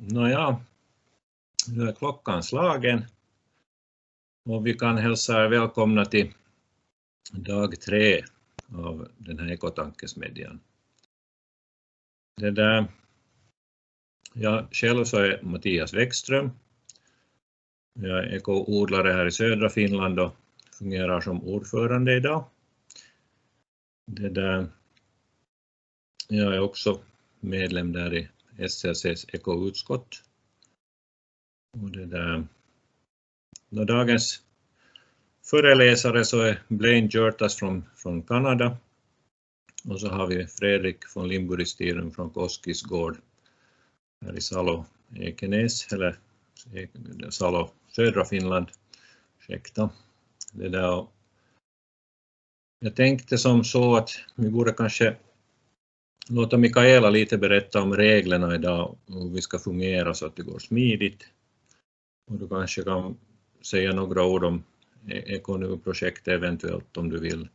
Nåja, nu är klockan slagen och vi kan hälsa er välkomna till dag 3 av den här Ekotankesmedjan. Jag själv så är Mathias Weckström. Jag är ekoodlare här i södra Finland och fungerar som ordförande idag. Jag är också medlem där i SLCs ekoutskott. Och dagens föreläsare så är Blain Hjertaas från Kanada. Och så har vi Fredrik från Limburg i Stirum från Koskis Gård här i Salo, Ekenäs, eller Salo, södra Finland. Ursäkta. Jag tänkte som så att vi borde kanske låta Mikaela lite berätta om reglerna idag och hur vi ska fungera så att det går smidigt. Och du kanske kan säga några ord om EkoNu-projektet eventuellt om du vill.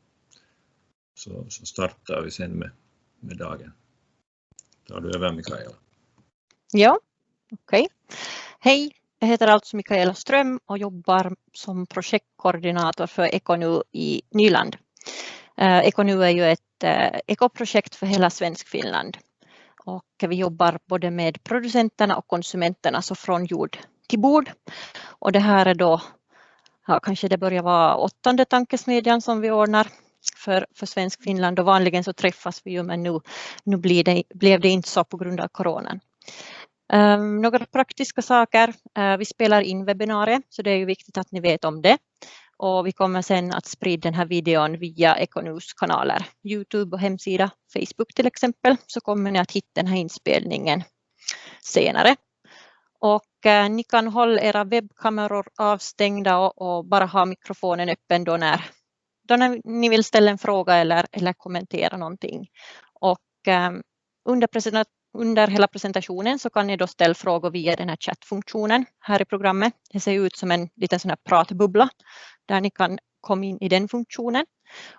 Så startar vi sen med dagen. Tar du över, Mikaela? Ja, okej. Hej, jag heter alltså Mikaela Ström och jobbar som projektkoordinator för EkoNu i Nyland. EkoNu är ju ett ekoprojekt för hela Svensk-Finland. Och vi jobbar både med producenterna och konsumenterna, så från jord till bord. Och det här är då, kanske det börjar vara 8:e tankesmedjan som vi ordnar för Svensk-Finland. Och vanligen så träffas vi ju, men nu blev det inte så på grund av coronan. Några praktiska saker. Vi spelar in webbinarier, så det är ju viktigt att ni vet om det. Och vi kommer sen att sprida den här videon via EkoNus kanaler, YouTube och hemsida, Facebook till exempel. Så kommer ni att hitta den här inspelningen senare. Och ni kan hålla era webbkameror avstängda och bara ha mikrofonen öppen då när ni vill ställa en fråga eller kommentera någonting. Och under hela presentationen så kan ni då ställa frågor via den här chattfunktionen här i programmet. Det ser ut som en liten sån här pratbubbla där ni kan komma in i den funktionen.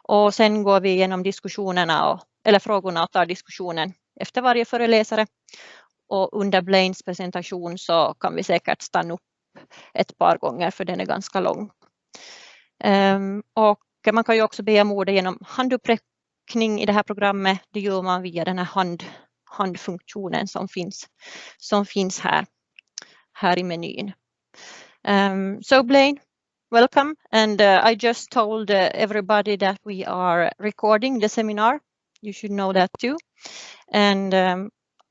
Och sen går vi igenom diskussionerna eller frågorna och tar diskussionen efter varje föreläsare. Och under Blains presentation så kan vi säkert stanna upp ett par gånger för den är ganska lång. Och man kan ju också be om ordet genom handuppräckning i det här programmet. Det gör man via den här handfunktionen som finns här i menyn. So Blain, welcome, and I just told everybody that we are recording the seminar. You should know that too. And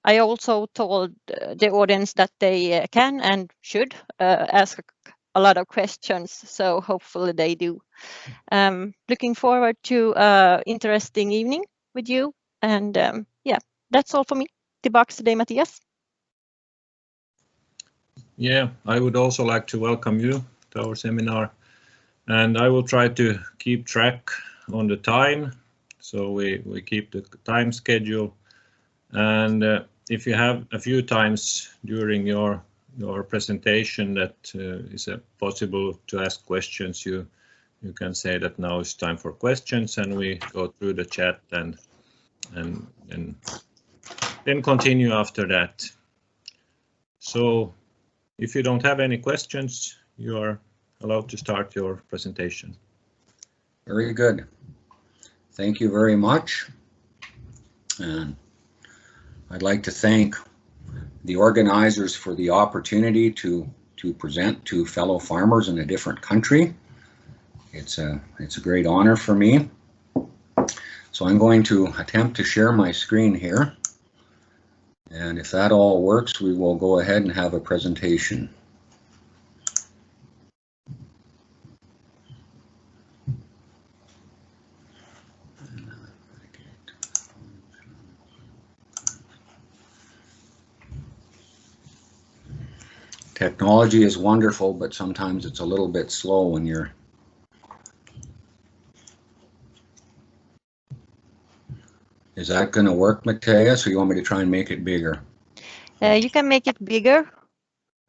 I also told the audience that they can and should ask a lot of questions, so hopefully they do. Looking forward to interesting evening with you, and yeah, that's all for me. Tillbaks till dig, Mathias. Yeah, I would also like to welcome you to our seminar, and I will try to keep track on the time, so we keep the time schedule. And if you have a few times during your presentation that is possible to ask questions, you can say that now it's time for questions, and we go through the chat and then continue after that. So if you don't have any questions, you are allowed to start your presentation. Very good. Thank you very much. And I'd like to thank the organizers for the opportunity to present to fellow farmers in a different country. It's a great honor for me. So I'm going to attempt to share my screen here. And if that all works, we will go ahead and have a presentation. Technology is wonderful, but sometimes it's a little bit slow when you're... Is that going to work, Mathias, or you want me to try and make it bigger? You can make it bigger,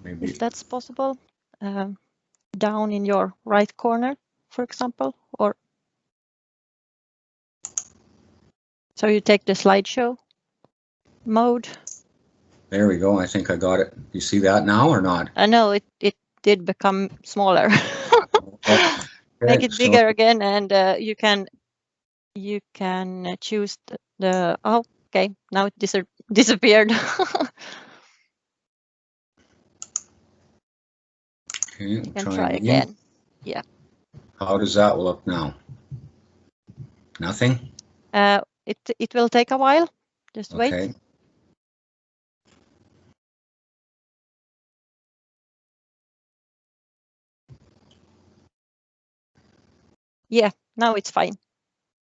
Maybe. if that's possible. Down in your right corner, for example, or... So you take the slideshow mode. There we go. I think I got it. You see that now or not? No, it did become smaller. Okay, Make it so- bigger again, and you can choose the. Oh, okay. Now it disappeared. Okay, You can try again. Yeah. How does that look now? Nothing? It will take a while. Just wait. Okay. Yeah, now it's fine.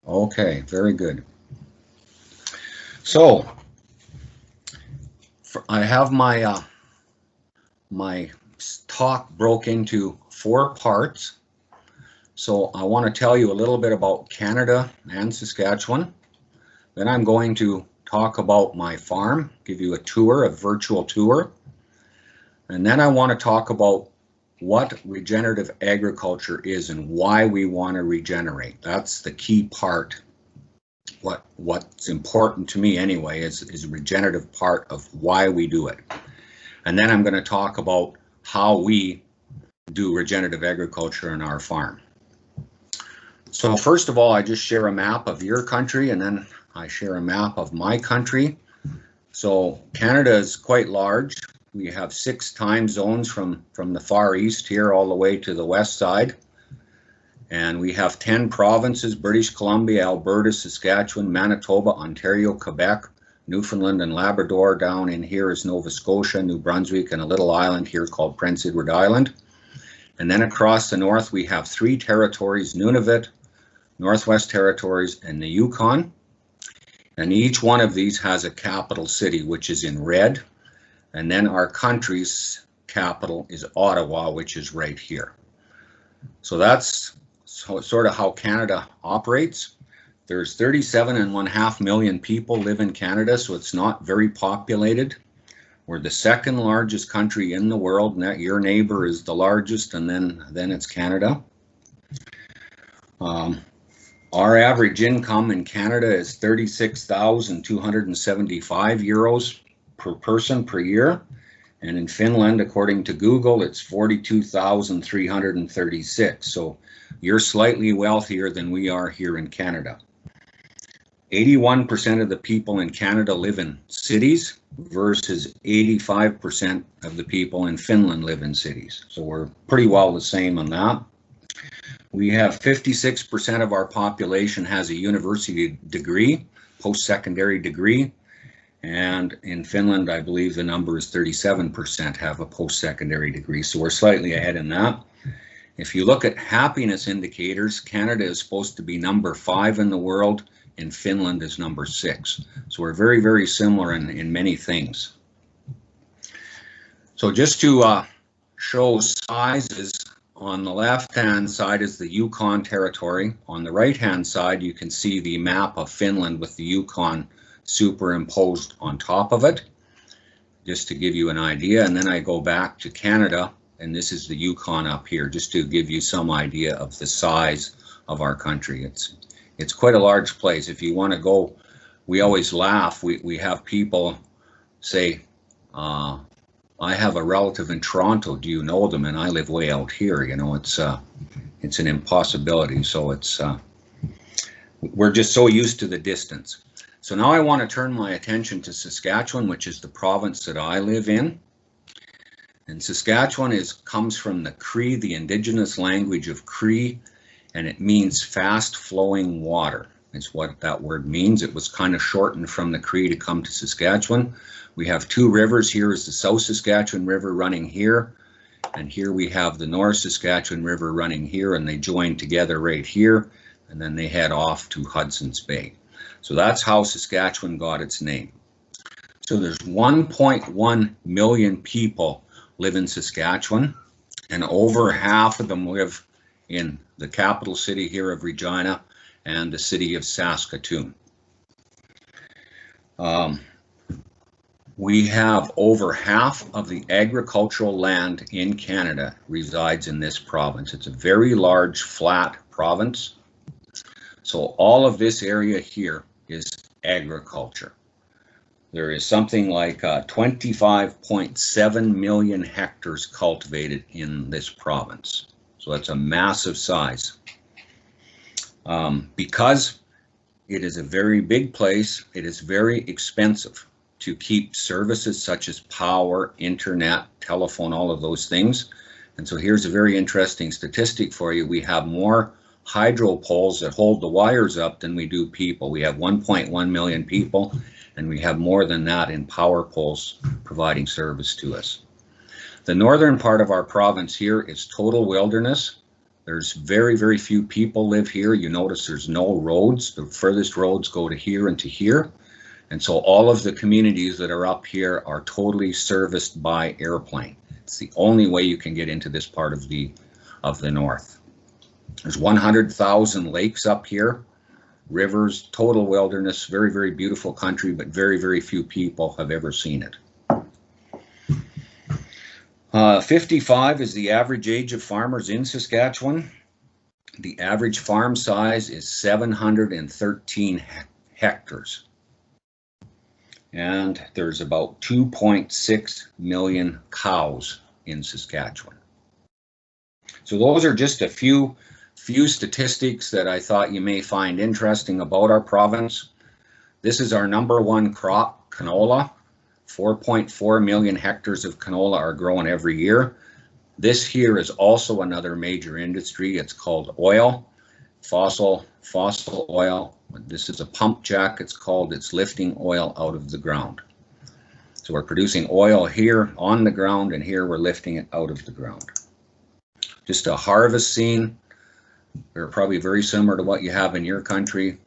Okay, very good. So I have my my talk broke into 4 parts. So I want to tell you a little bit about Canada and Saskatchewan. Then I'm going to talk about my farm, give you a tour, a virtual tour. And then I want to talk about what regenerative agriculture is and why we want to regenerate. That's the key part. What's important to me anyway is a regenerative part of why we do it. And then I'm going to talk about how we do regenerative agriculture in our farm. So first of all, I just share a map of your country, and then I share a map of my country. So Canada is quite large. We have 6 time zones from the far east here all the way to the west side. And we have 10 provinces: British Columbia, Alberta, Saskatchewan, Manitoba, Ontario, Quebec, Newfoundland and Labrador. Down in here is Nova Scotia, New Brunswick, and a little island here called Prince Edward Island. And then across the north, we have 3 territories: Nunavut, Northwest Territories, and the Yukon. And each one of these has a capital city, which is in red. And then our country's capital is Ottawa, which is right here. So that's sort of how Canada operates. There's 37.5 million people live in Canada, so it's not very populated. We're the 2nd largest country in the world, and your neighbor is the largest, and then it's Canada. Our average income in Canada is 36,275 euros per person per year. And in Finland, according to Google, it's 42,336. So you're slightly wealthier than we are here in Canada. 81% of the people in Canada live in cities versus 85% of the people in Finland live in cities. So we're pretty well the same on that. We have 56% of our population has a university degree, post-secondary degree. And in Finland, I believe the number is 37% have a post-secondary degree. So we're slightly ahead in that. If you look at happiness indicators, Canada is supposed to be number 5 in the world, and Finland is number 6. So we're very, very similar in many things. So just to show sizes, on the left-hand side is the Yukon territory. On the right-hand side, you can see the map of Finland with the Yukon superimposed on top of it, just to give you an idea. And then I go back to Canada, and this is the Yukon up here, just to give you some idea of the size of our country. It's quite a large place. If you want to go, we always laugh. We have people say, I have a relative in Toronto, do you know them? And I live way out here, you know, it's an impossibility. So we're just so used to the distance. So now I want to turn my attention to Saskatchewan, which is the province that I live in. And Saskatchewan comes from the Cree, the indigenous language of Cree, and it means fast flowing water. It's what that word means. It was kind of shortened from the Cree to come to Saskatchewan. We have 2 rivers. Here is the South Saskatchewan River running here, and here we have the North Saskatchewan River running here, and they join together right here, and then they head off to Hudson's Bay. So that's how Saskatchewan got its name. So there's 1.1 million people live in Saskatchewan, and over half of them live in the capital city here of Regina and the city of Saskatoon. We have over half of the agricultural land in Canada resides in this province. It's a very large, flat province. So all of this area here is agriculture. there is something like 25.7 million hectares cultivated in this province. So that's a massive size. Because it is a very big place, it is very expensive to keep services such as power, internet, telephone, all of those things. And so here's a very interesting statistic for you. We have more hydro poles that hold the wires up than we do people. We have 1.1 million people, and we have more than that in power poles providing service to us. The northern part of our province here is total wilderness. There's very, very few people live here. You notice there's no roads. The furthest roads go to here and to here. And so all of the communities that are up here are totally serviced by airplane. It's the only way you can get into this part of the north. There's 100,000 lakes up here, rivers, total wilderness, very, very beautiful country, but very, very few people have ever seen it. 55 is the average age of farmers in Saskatchewan. The average farm size is 713 hectares. And there's about 2.6 million cows in Saskatchewan. So those are just a few statistics that I thought you may find interesting about our province. This is our #1 crop, canola. 4.4 million hectares of canola are grown every year. This here is also another major industry. It's called oil, fossil oil. This is a pump jack, it's called. It's lifting oil out of the ground. So we're producing oil here on the ground, and here we're lifting it out of the ground. Just a harvest scene. They're probably very similar to what you have in your country.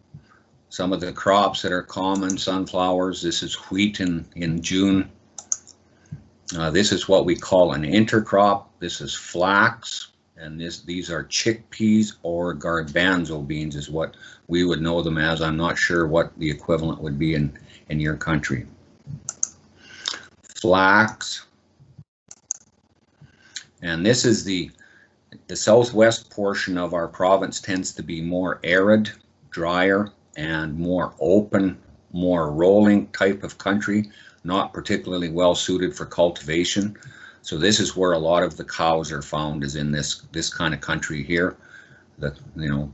Some of the crops that are common, sunflowers. This is wheat in June. This is what we call an intercrop. This is flax. And these are chickpeas or garbanzo beans is what we would know them as. I'm not sure what the equivalent would be in your country. Flax. And this is the southwest portion of our province tends to be more arid, drier, and more open, more rolling type of country, not particularly well suited for cultivation. So this is where a lot of the cows are found, is in this kind of country here, the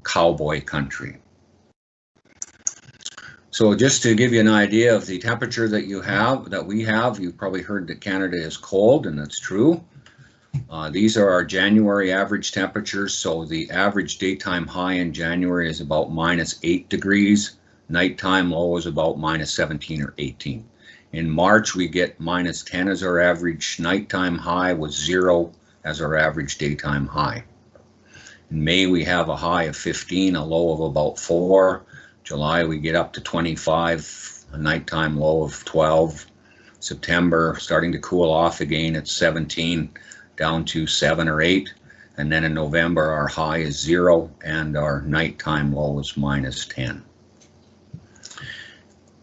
cowboy country. So just to give you an idea of the temperature that we have, you've probably heard that Canada is cold, and that's true. These are our January average temperatures. So the average daytime high in January is about -8 degrees. Nighttime low is about -17 or 18. In March, we get -10 as our average nighttime high, with 0 as our average daytime high. In May, we have a high of 15, a low of about 4. July, we get up to 25, a nighttime low of 12. September, starting to cool off again at 17, down to 7 or 8. And then in November, our high is 0 and our nighttime low is -10.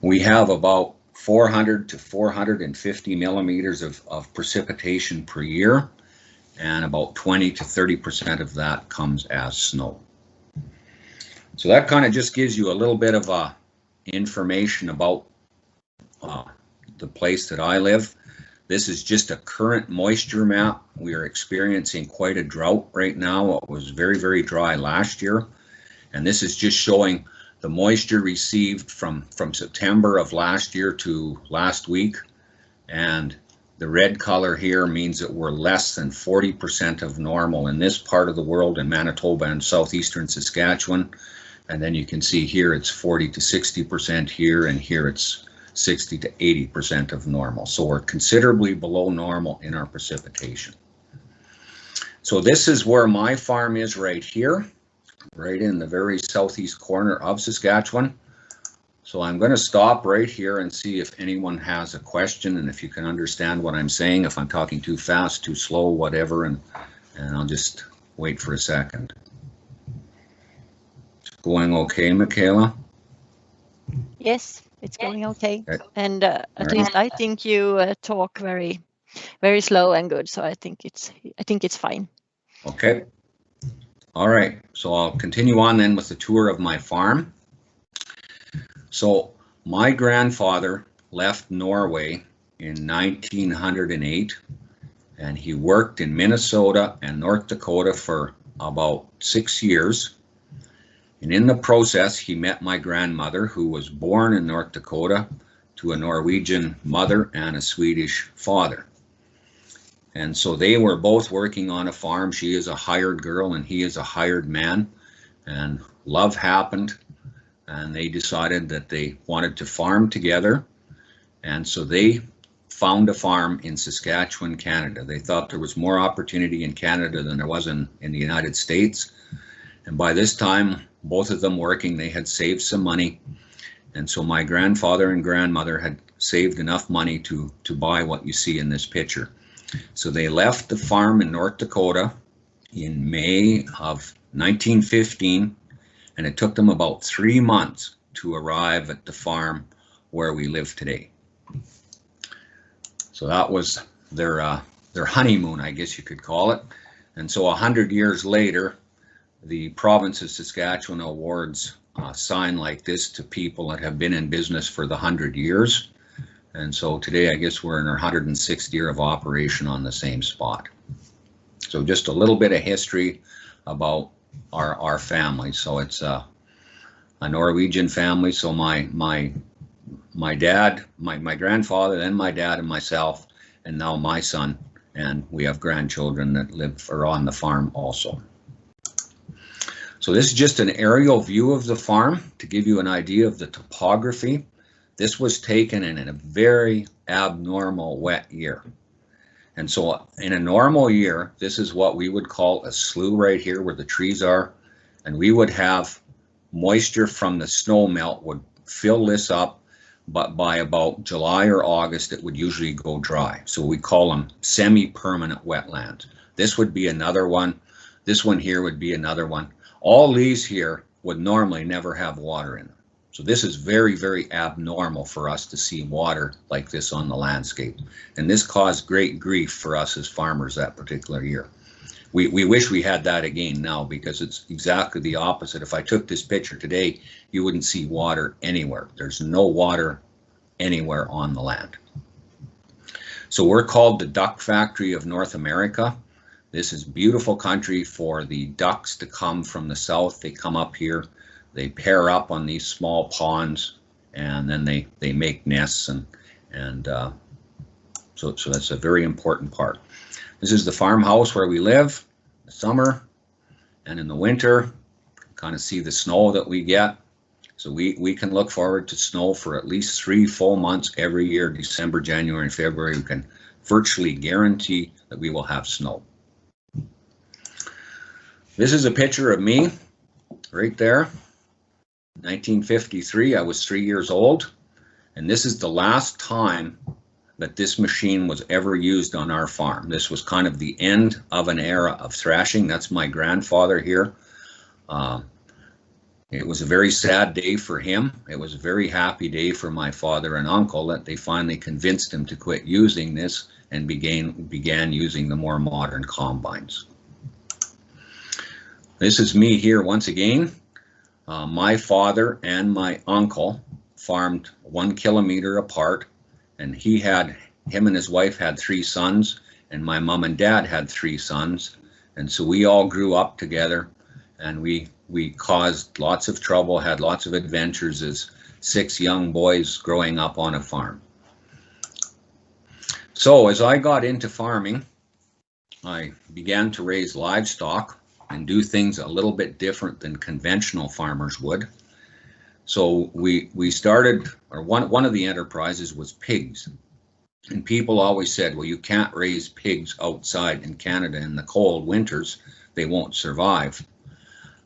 We have about 400 to 450 millimeters of precipitation per year, and about 20 to 30% of that comes as snow. So that kind of just gives you a little bit of information about the place that I live. This is just a current moisture map. We are experiencing quite a drought right now. It was very, very dry last year, and this is just showing the moisture received from September of last year to last week. And the red color here means that we're less than 40% of normal in this part of the world, in Manitoba and southeastern Saskatchewan. And then you can see here it's 40 to 60% here, and here it's 60 to 80% of normal. So we're considerably below normal in our precipitation. So this is where my farm is right here, right in the very southeast corner of Saskatchewan. So I'm going to stop right here and see if anyone has a question, and if you can understand what I'm saying, if I'm talking too fast, too slow, whatever, and I'll just wait for a second. It's going okay, Michaela? Yes, it's going okay. Okay. And at least I think you talk very, very slow and good. So I think it's fine. Okay. All right. So I'll continue on then with the tour of my farm. So my grandfather left Norway in 1908, and he worked in Minnesota and North Dakota for about 6 years. And in the process, he met my grandmother, who was born in North Dakota to a Norwegian mother and a Swedish father. And so they were both working on a farm. She is a hired girl and he is a hired man. And love happened, and they decided that they wanted to farm together. And so they found a farm in Saskatchewan, Canada. They thought there was more opportunity in Canada than there was in the United States. And by this time, both of them working, they had saved some money. And so my grandfather and grandmother had saved enough money to buy what you see in this picture. So they left the farm in North Dakota in May of 1915, and it took them about 3 months to arrive at the farm where we live today. So that was their honeymoon, I guess you could call it. And so 100 years later, the province of Saskatchewan awards a sign like this to people that have been in business for the 100 years. And so today, I guess we're in our 106th year of operation on the same spot. So just a little bit of history about our family. So it's a Norwegian family. So my dad, my grandfather, then my dad and myself, and now my son, and we have grandchildren that live or on the farm also. So this is just an aerial view of the farm to give you an idea of the topography. This was taken in a very abnormal wet year. And so in a normal year, this is what we would call a slough right here where the trees are. And we would have moisture from the snow melt would fill this up, but by about July or August, it would usually go dry. So we call them semi-permanent wetlands. This would be another one. This one here would be another one. All these here would normally never have water in them. So this is very, very abnormal for us to see water like this on the landscape. And this caused great grief for us as farmers that particular year. We wish we had that again now, because it's exactly the opposite. If I took this picture today, you wouldn't see water anywhere. There's no water anywhere on the land. So we're called the duck factory of North America. This is beautiful country for the ducks to come from the south. They come up here. They pair up on these small ponds, and then they make nests, and so that's a very important part. This is the farmhouse where we live in the summer, and in the winter, kind of see the snow that we get. So we can look forward to snow for at least 3 full months every year. December, January, and February, we can virtually guarantee that we will have snow. This is a picture of me right there. 1953, I was 3 years old, and this is the last time that this machine was ever used on our farm. This was kind of the end of an era of thrashing. That's my grandfather here. It was a very sad day for him. It was a very happy day for my father and uncle that they finally convinced him to quit using this and began using the more modern combines. This is me here once again. My father and my uncle farmed 1 kilometer apart, and him and his wife had 3 sons, and my mom and dad had 3 sons, and so we all grew up together, and we caused lots of trouble, had lots of adventures as 6 young boys growing up on a farm. So as I got into farming, I began to raise livestock and do things a little bit different than conventional farmers would. So we started, or one of the enterprises was pigs. And people always said, well, you can't raise pigs outside in Canada in the cold winters, they won't survive.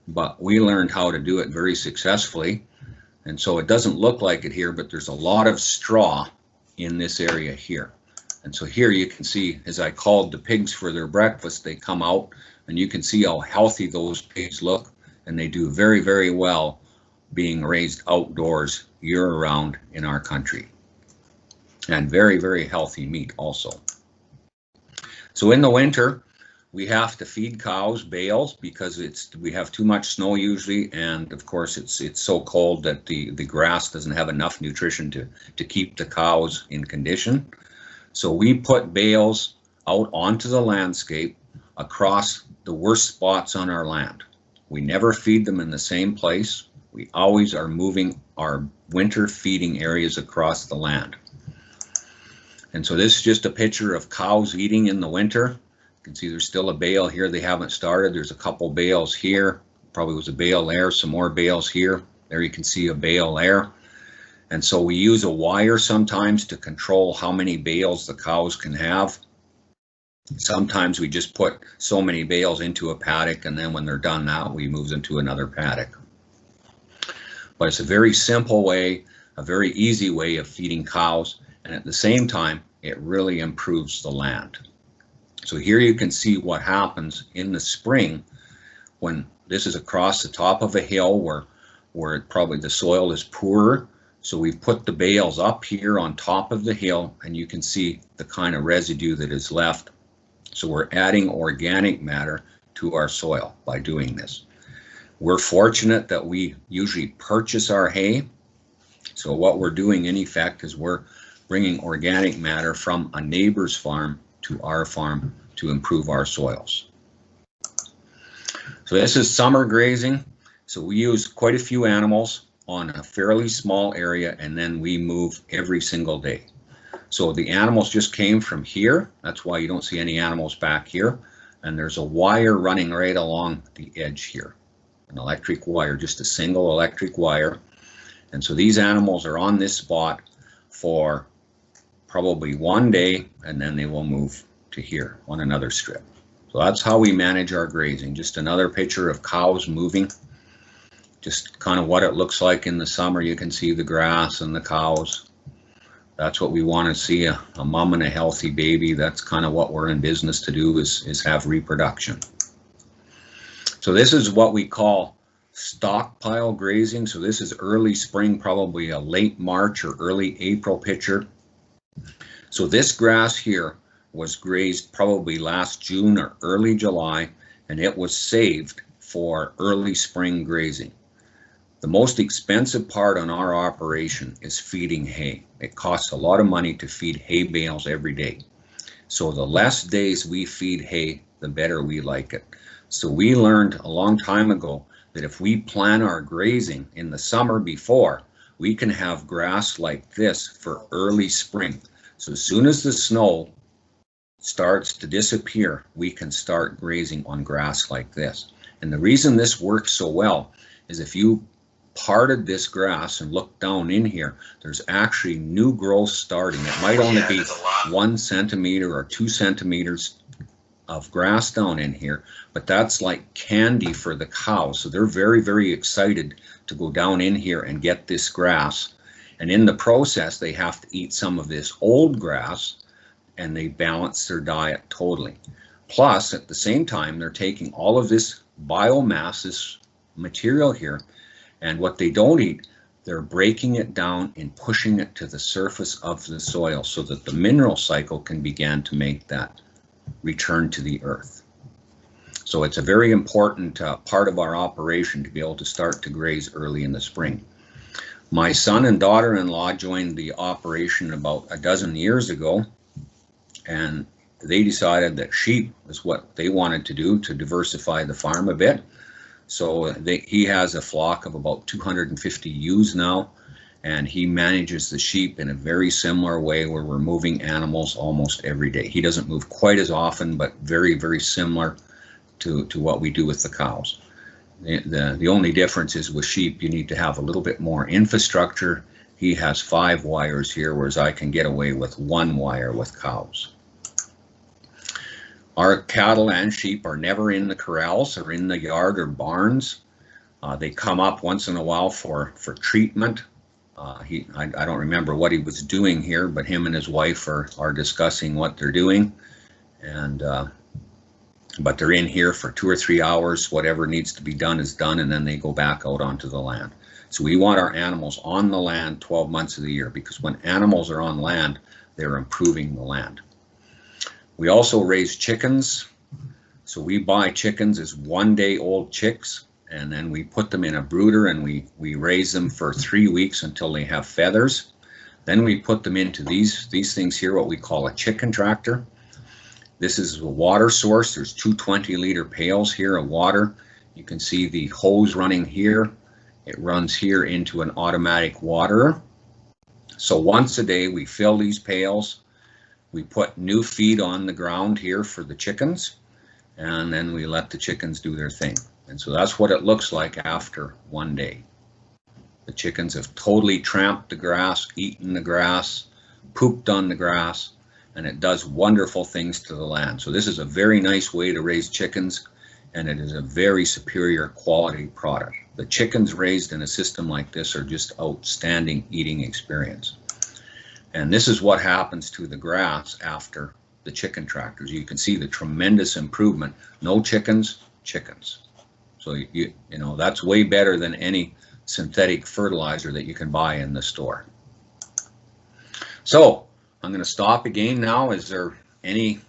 But we learned how to do it very successfully. And so it doesn't look like it here, but there's a lot of straw in this area here. And so here you can see, as I called the pigs for their breakfast, they come out, and you can see how healthy those pigs look, and they do very, very well being raised outdoors year-round in our country. And very, very healthy meat also. So in the winter, we have to feed cows bales because we have too much snow usually, and of course it's so cold that the grass doesn't have enough nutrition to keep the cows in condition. So we put bales out onto the landscape across the worst spots on our land. We never feed them in the same place. We always are moving our winter feeding areas across the land. And so this is just a picture of cows eating in the winter. You can see there's still a bale here. They haven't started. There's a couple bales here. Probably was a bale there, some more bales here. There you can see a bale there. And so we use a wire sometimes to control how many bales the cows can have. Sometimes we just put so many bales into a paddock, and then when they're done that, we move them to another paddock. But it's a very simple way, a very easy way of feeding cows, and at the same time, it really improves the land. So here you can see what happens in the spring when this is across the top of a hill where probably the soil is poorer. So we've put the bales up here on top of the hill, and you can see the kind of residue that is left. So we're adding organic matter to our soil by doing this. We're fortunate that we usually purchase our hay. So what we're doing in effect is we're bringing organic matter from a neighbor's farm to our farm to improve our soils. So this is summer grazing. So we use quite a few animals on a fairly small area, and then we move every single day. So the animals just came from here. That's why you don't see any animals back here. And there's a wire running right along the edge here. An electric wire, just a single electric wire. And so these animals are on this spot for probably one day, and then they will move to here on another strip. So that's how we manage our grazing. Just another picture of cows moving. Just kind of what it looks like in the summer. You can see the grass and the cows. That's what we want to see, a mom and a healthy baby. That's kind of what we're in business to do, is have reproduction. So this is what we call stockpile grazing. So this is early spring, probably a late March or early April picture. So this grass here was grazed probably last June or early July, and it was saved for early spring grazing. The most expensive part on our operation is feeding hay. It costs a lot of money to feed hay bales every day. So the less days we feed hay, the better we like it. So we learned a long time ago that if we plan our grazing in the summer before, we can have grass like this for early spring. So as soon as the snow starts to disappear, we can start grazing on grass like this. And the reason this works so well is if you parted this grass and look down in here, there's actually new growth starting. It might only be 1 centimeter or 2 centimeters of grass down in here, but that's like candy for the cows. So they're very, very excited to go down in here and get this grass. And in the process, they have to eat some of this old grass, and they balance their diet totally. Plus, at the same time, they're taking all of this biomass, this material here, and what they don't eat, they're breaking it down and pushing it to the surface of the soil so that the mineral cycle can begin to make that return to the earth. So it's a very important part of our operation to be able to start to graze early in the spring. My son and daughter-in-law joined the operation about a dozen years ago, and they decided that sheep was what they wanted to do to diversify the farm a bit. So he has a flock of about 250 ewes now, and he manages the sheep in a very similar way where we're moving animals almost every day. He doesn't move quite as often, but very, very similar to what we do with the cows. The only difference is with sheep, you need to have a little bit more infrastructure. He has 5 wires here, whereas I can get away with 1 wire with cows. Our cattle and sheep are never in the corrals or in the yard or barns. They come up once in a while for treatment. I don't remember what he was doing here, but him and his wife are discussing what they're doing. And but they're in here for 2 or 3 hours. Whatever needs to be done is done, and then they go back out onto the land. So we want our animals on the land 12 months of the year, because when animals are on land, they're improving the land. We also raise chickens. So we buy chickens as 1 day old chicks, and then we put them in a brooder and we raise them for 3 weeks until they have feathers. Then we put them into these things here, what we call a chicken tractor. This is a water source. There's 2 20-liter pails here of water. You can see the hose running here. It runs here into an automatic waterer. So once a day we fill these pails. We put new feed on the ground here for the chickens, and then we let the chickens do their thing. And so that's what it looks like after 1 day. The chickens have totally tramped the grass, eaten the grass, pooped on the grass, and it does wonderful things to the land. So this is a very nice way to raise chickens, and it is a very superior quality product. The chickens raised in a system like this are just outstanding eating experience. And this is what happens to the grass after the chicken tractors. You can see the tremendous improvement. No chickens, chickens. So you know, that's way better than any synthetic fertilizer that you can buy in the store. So I'm going to stop again now. Is there any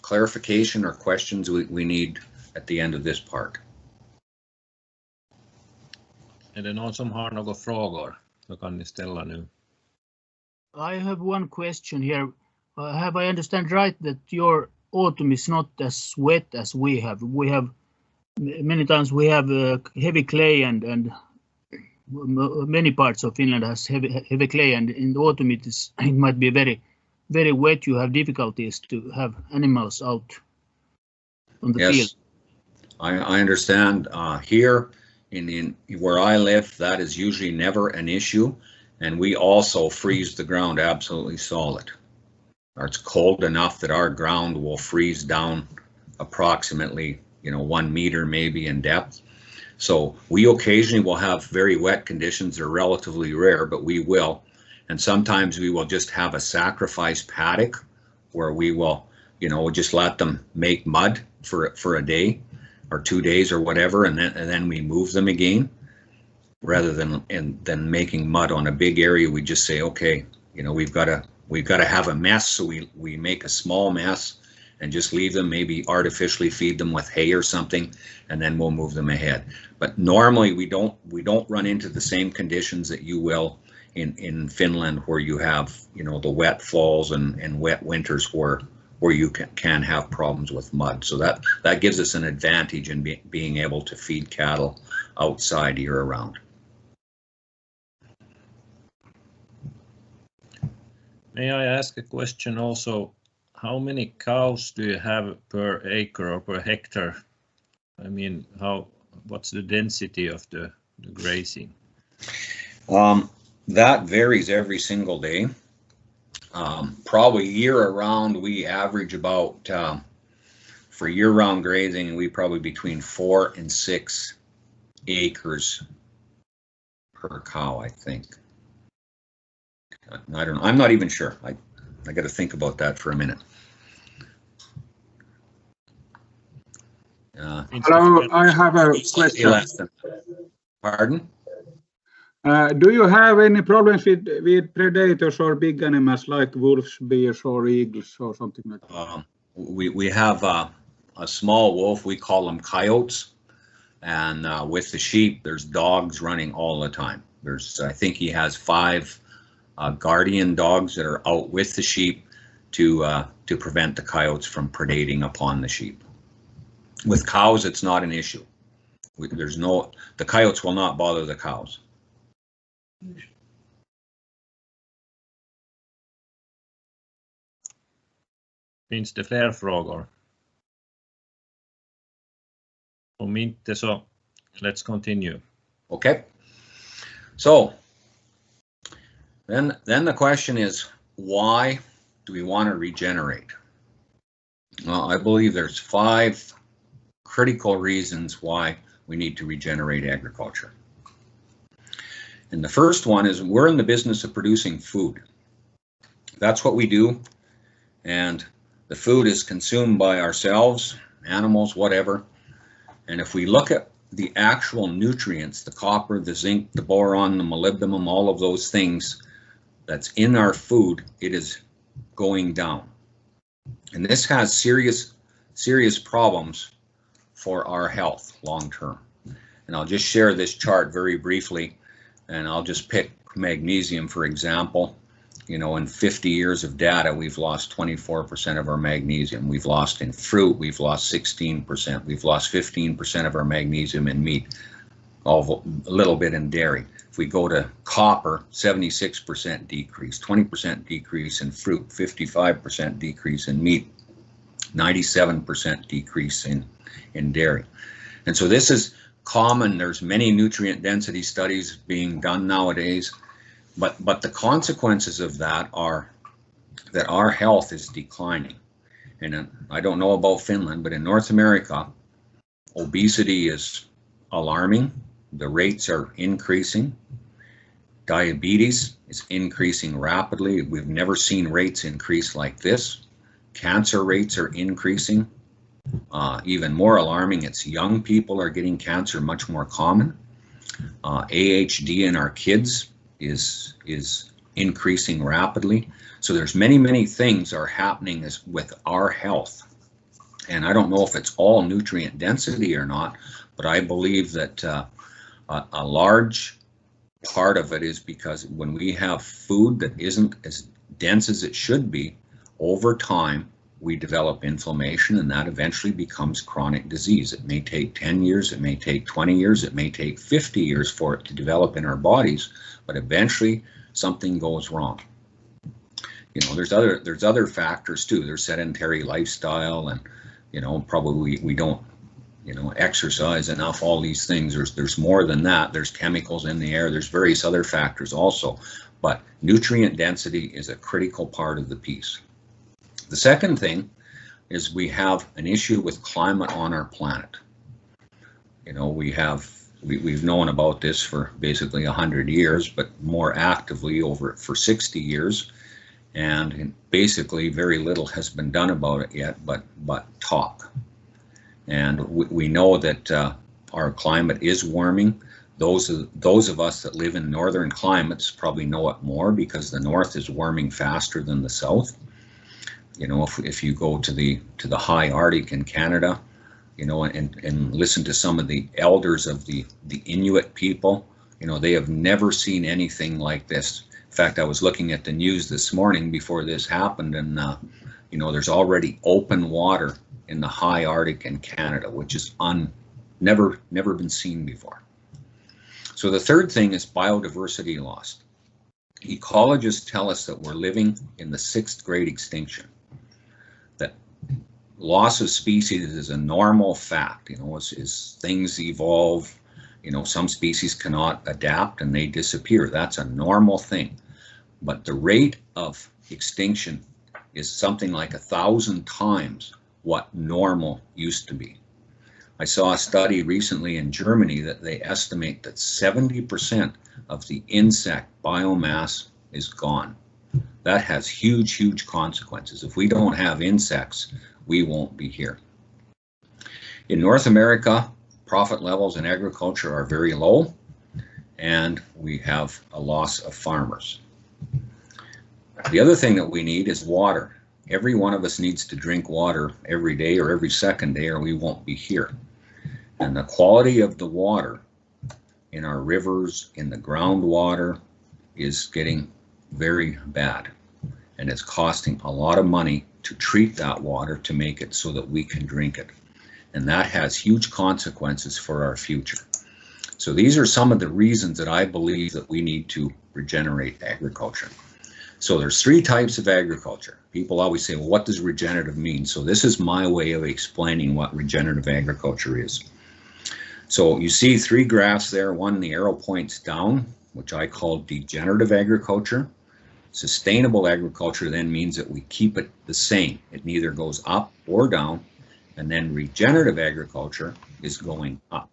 clarification or questions we need at the end of this part? Är det någon som har några frågor så kan ni ställa nu. I have one question here. Have I understand right that your autumn is not as wet as we have? We have many times we have heavy clay, and many parts of Finland has heavy clay, and in the autumn it might be very wet. You have difficulties to have animals out on the field. I understand. Here in where I live, that is usually never an issue. And we also freeze the ground absolutely solid. It's cold enough that our ground will freeze down approximately, 1 meter maybe in depth. So we occasionally will have very wet conditions. They're relatively rare, but we will. And sometimes we will just have a sacrifice paddock where we will, just let them make mud for a day or 2 days or whatever, and then we move them again. Rather than making mud on a big area, we just say, okay, we've got to have a mess, so we make a small mess and just leave them, maybe artificially feed them with hay or something, and then we'll move them ahead. But normally we don't run into the same conditions that you will in Finland, where you have the wet falls and wet winters where you can have problems with mud. So that gives us an advantage in being able to feed cattle outside year round. May I ask a question also? How many cows do you have per acre or per hectare? I mean, what's the density of the grazing? That varies every single day. Probably year round, we average about, for year round grazing, we probably between 4 and 6 acres per cow, I think. I don't know. I'm not even sure. I got to think about that for a minute. Hello, I have a question. Pardon? Do you have any problems with predators or big animals like wolves, bears, or eagles, or something like that? We have a small wolf. We call them coyotes. And with the sheep, there's dogs running all the time. I think he has 5 guardian dogs that are out with the sheep to prevent the coyotes from predating upon the sheep. With cows, it's not an issue. The coyotes will not bother the cows. Finns det fler frågor? Om inte så, let's continue. Okay. So then the question is, why do we want to regenerate? Well, I believe there's 5 critical reasons why we need to regenerate agriculture. And the first one is we're in the business of producing food. That's what we do. And the food is consumed by ourselves, animals, whatever. And if we look at the actual nutrients, the copper, the zinc, the boron, the molybdenum, all of those things that's in our food, it is going down. And this has serious serious problems for our health long term. And I'll just share this chart very briefly, and I'll just pick magnesium for example. You know, in 50 years of data, we've lost 24% of our magnesium. We've lost in fruit, we've lost 16%. We've lost 15% of our magnesium in meat, a little bit in dairy. If we go to copper, 76% decrease, 20% decrease in fruit, 55% decrease in meat, 97% decrease in dairy. And so this is common. There's many nutrient density studies being done nowadays. But the consequences of that are that our health is declining. And I don't know about Finland, but in North America, obesity is alarming. The rates are increasing. Diabetes is increasing rapidly. We've never seen rates increase like this. Cancer rates are increasing. Even more alarming, it's young people are getting cancer much more common. AHD in our kids is increasing rapidly. So there's many things are happening with our health. And I don't know if it's all nutrient density or not, but I believe that a large part of it is because when we have food that isn't as dense as it should be, over time we develop inflammation, and that eventually becomes chronic disease. It may take 10 years, it may take 20 years, it may take 50 years for it to develop in our bodies, but eventually something goes wrong. You know, there's other factors too. There's sedentary lifestyle, and you know, probably we don't, you know, exercise enough, all these things. There's more than that. There's chemicals in the air, there's various other factors also, but nutrient density is a critical part of the piece. The second thing is we have an issue with climate on our planet. You know, we've known about this for basically 100 years, but more actively for 60 years. And basically very little has been done about it yet, but talk. And we know that our climate is warming. Those of us that live in northern climates probably know it more, because the north is warming faster than the south. You know, if you go to the high Arctic in Canada, you know, and listen to some of the elders of the Inuit people, you know, they have never seen anything like this. In fact, I was looking at the news this morning before this happened, and you know, there's already open water in the high Arctic in Canada, which is never been seen before. So the third thing is biodiversity loss. Ecologists tell us that we're living in the 6th grade extinction. That loss of species is a normal fact. You know, as things evolve, you know, some species cannot adapt and they disappear. That's a normal thing. But the rate of extinction is something like 1,000 times what normal used to be. I saw a study recently in Germany that they estimate that 70% of the insect biomass is gone. That has huge consequences. If we don't have insects, we won't be here. In North America, profit levels in agriculture are very low, and we have a loss of farmers. The other thing that we need is water. Every one of us needs to drink water every day or every second day, or we won't be here. And the quality of the water in our rivers, in the groundwater, is getting very bad. And it's costing a lot of money to treat that water to make it so that we can drink it. And that has huge consequences for our future. So these are some of the reasons that I believe that we need to regenerate agriculture. So there's 3 types of agriculture. People always say, well, what does regenerative mean? So this is my way of explaining what regenerative agriculture is. So you see 3 graphs there. One, the arrow points down, which I call degenerative agriculture. Sustainable agriculture then means that we keep it the same. It neither goes up or down. And then regenerative agriculture is going up.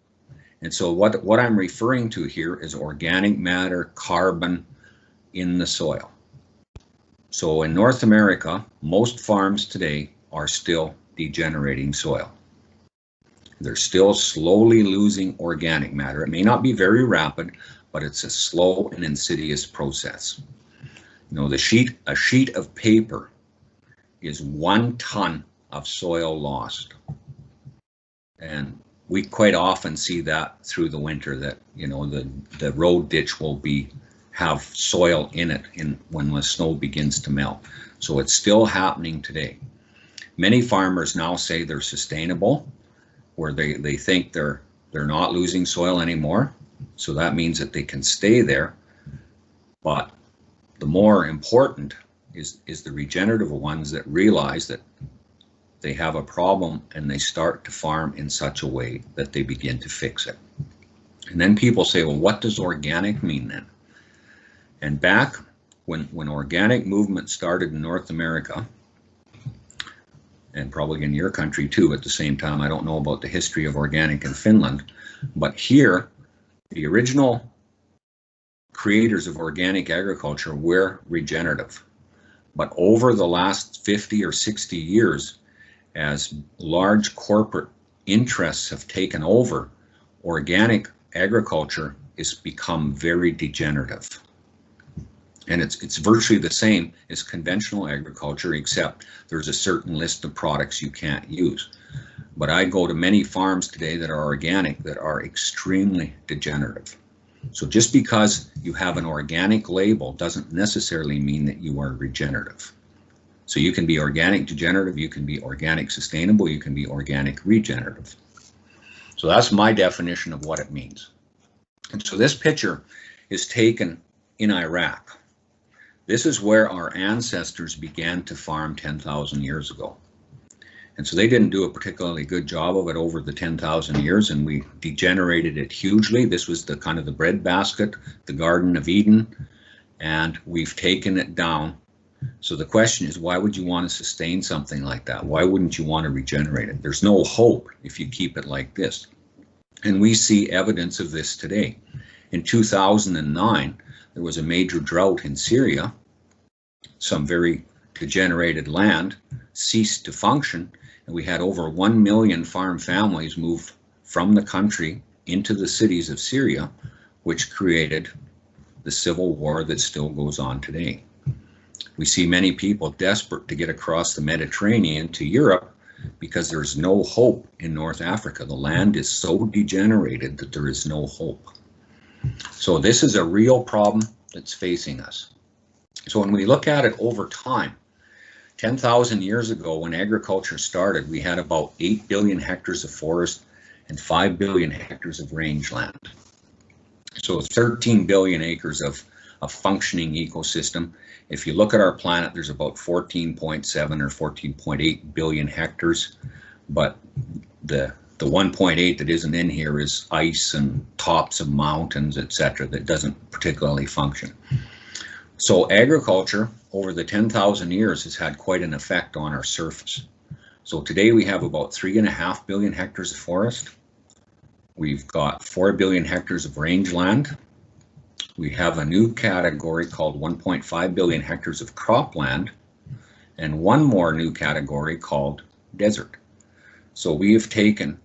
And so what I'm referring to here is organic matter, carbon in the soil. So in North America, most farms today are still degenerating soil. They're still slowly losing organic matter. It may not be very rapid, but it's a slow and insidious process. You know, a sheet of paper is 1 ton of soil lost. And we quite often see that through the winter, that, you know, the road ditch will have soil in it when the snow begins to melt. So it's still happening today. Many farmers now say they're sustainable, where they think they're not losing soil anymore. So that means that they can stay there. But the more important is the regenerative ones that realize that they have a problem and they start to farm in such a way that they begin to fix it. And then people say, well, what does organic mean then? And back when organic movement started in North America, and probably in your country too at the same time, I don't know about the history of organic in Finland, but here, the original creators of organic agriculture were regenerative. But over the last 50 or 60 years, as large corporate interests have taken over, organic agriculture has become very degenerative. And it's virtually the same as conventional agriculture, except there's a certain list of products you can't use. But I go to many farms today that are organic that are extremely degenerative. So just because you have an organic label doesn't necessarily mean that you are regenerative. So you can be organic degenerative, you can be organic sustainable, you can be organic regenerative. So that's my definition of what it means. And so this picture is taken in Iraq. This is where our ancestors began to farm 10,000 years ago. And so they didn't do a particularly good job of it over the 10,000 years, and we degenerated it hugely. This was the kind of the breadbasket, the Garden of Eden, and we've taken it down. So the question is, why would you want to sustain something like that? Why wouldn't you want to regenerate it? There's no hope if you keep it like this. And we see evidence of this today. In 2009, there was a major drought in Syria. Some very degenerated land ceased to function, and we had over 1 million farm families move from the country into the cities of Syria, which created the civil war that still goes on today. We see many people desperate to get across the Mediterranean to Europe because there's no hope in North Africa. The land is so degenerated that there is no hope. So this is a real problem that's facing us. So when we look at it over time, 10,000 years ago when agriculture started, we had about 8 billion hectares of forest and 5 billion hectares of rangeland. So 13 billion acres of functioning ecosystem. If you look at our planet, there's about 14.7 or 14.8 billion hectares, but the 1.8 that isn't in here is ice and tops of mountains, etc., that doesn't particularly function. So agriculture over the 10,000 years has had quite an effect on our surface. So today we have about 3.5 billion hectares of forest. We've got 4 billion hectares of rangeland. We have a new category called 1.5 billion hectares of cropland, and one more new category called desert. So we have taken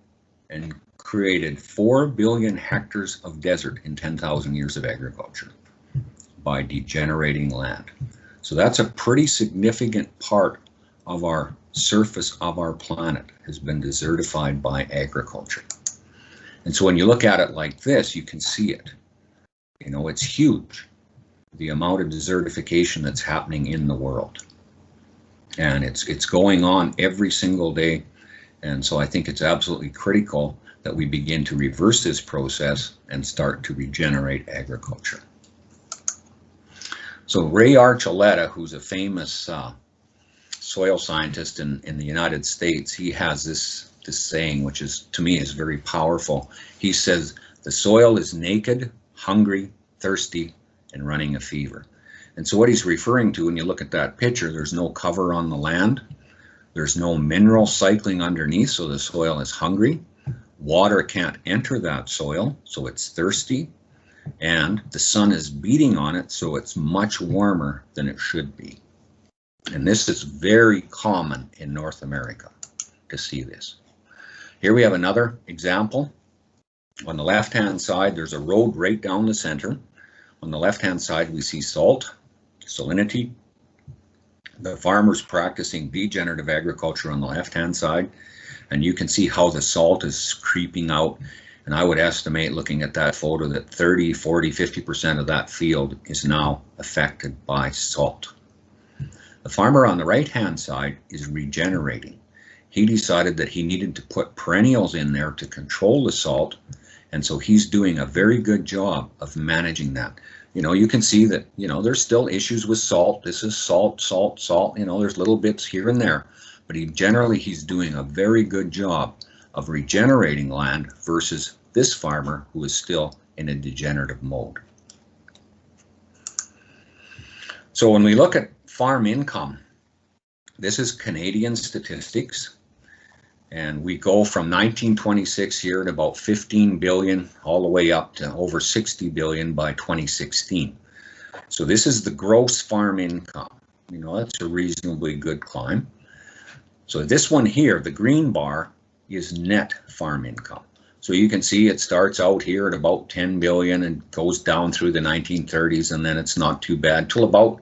and created 4 billion hectares of desert in 10,000 years of agriculture by degenerating land. So that's a pretty significant part of our surface of our planet has been desertified by agriculture. And so when you look at it like this, you can see it. You know, it's huge, the amount of desertification that's happening in the world. And it's going on every single day. And so I think it's absolutely critical that we begin to reverse this process and start to regenerate agriculture. So Ray Archuleta, who's a famous soil scientist in the United States, he has this saying, which is, to me, is very powerful. He says, the soil is naked, hungry, thirsty, and running a fever. And so what he's referring to, when you look at that picture, there's no cover on the land. There's no mineral cycling underneath, so the soil is hungry. Water can't enter that soil, so it's thirsty. And the sun is beating on it, so it's much warmer than it should be. And this is very common in North America to see this. Here we have another example. On the left-hand side, there's a road right down the center. On the left-hand side, we see salt, salinity. the farmers practicing degenerative agriculture on the left-hand side, and you can see how the salt is creeping out. And I would estimate, looking at that photo, that 30, 40, 50% of that field is now affected by salt. The farmer on the right-hand side is regenerating. He decided that he needed to put perennials in there to control the salt, and so he's doing a very good job of managing that. You know, you can see that, you know, there's still issues with salt. This is salt, salt, salt. You know, there's little bits here and there, but he's doing a very good job of regenerating land versus this farmer who is still in a degenerative mode. So when we look at farm income, this is Canadian statistics, and we go from 1926 here at about 15 billion all the way up to over 60 billion by 2016. So this is the gross farm income. You know, that's a reasonably good climb. So this one here, the green bar, is net farm income. So you can see it starts out here at about 10 billion and goes down through the 1930s, and then it's not too bad till about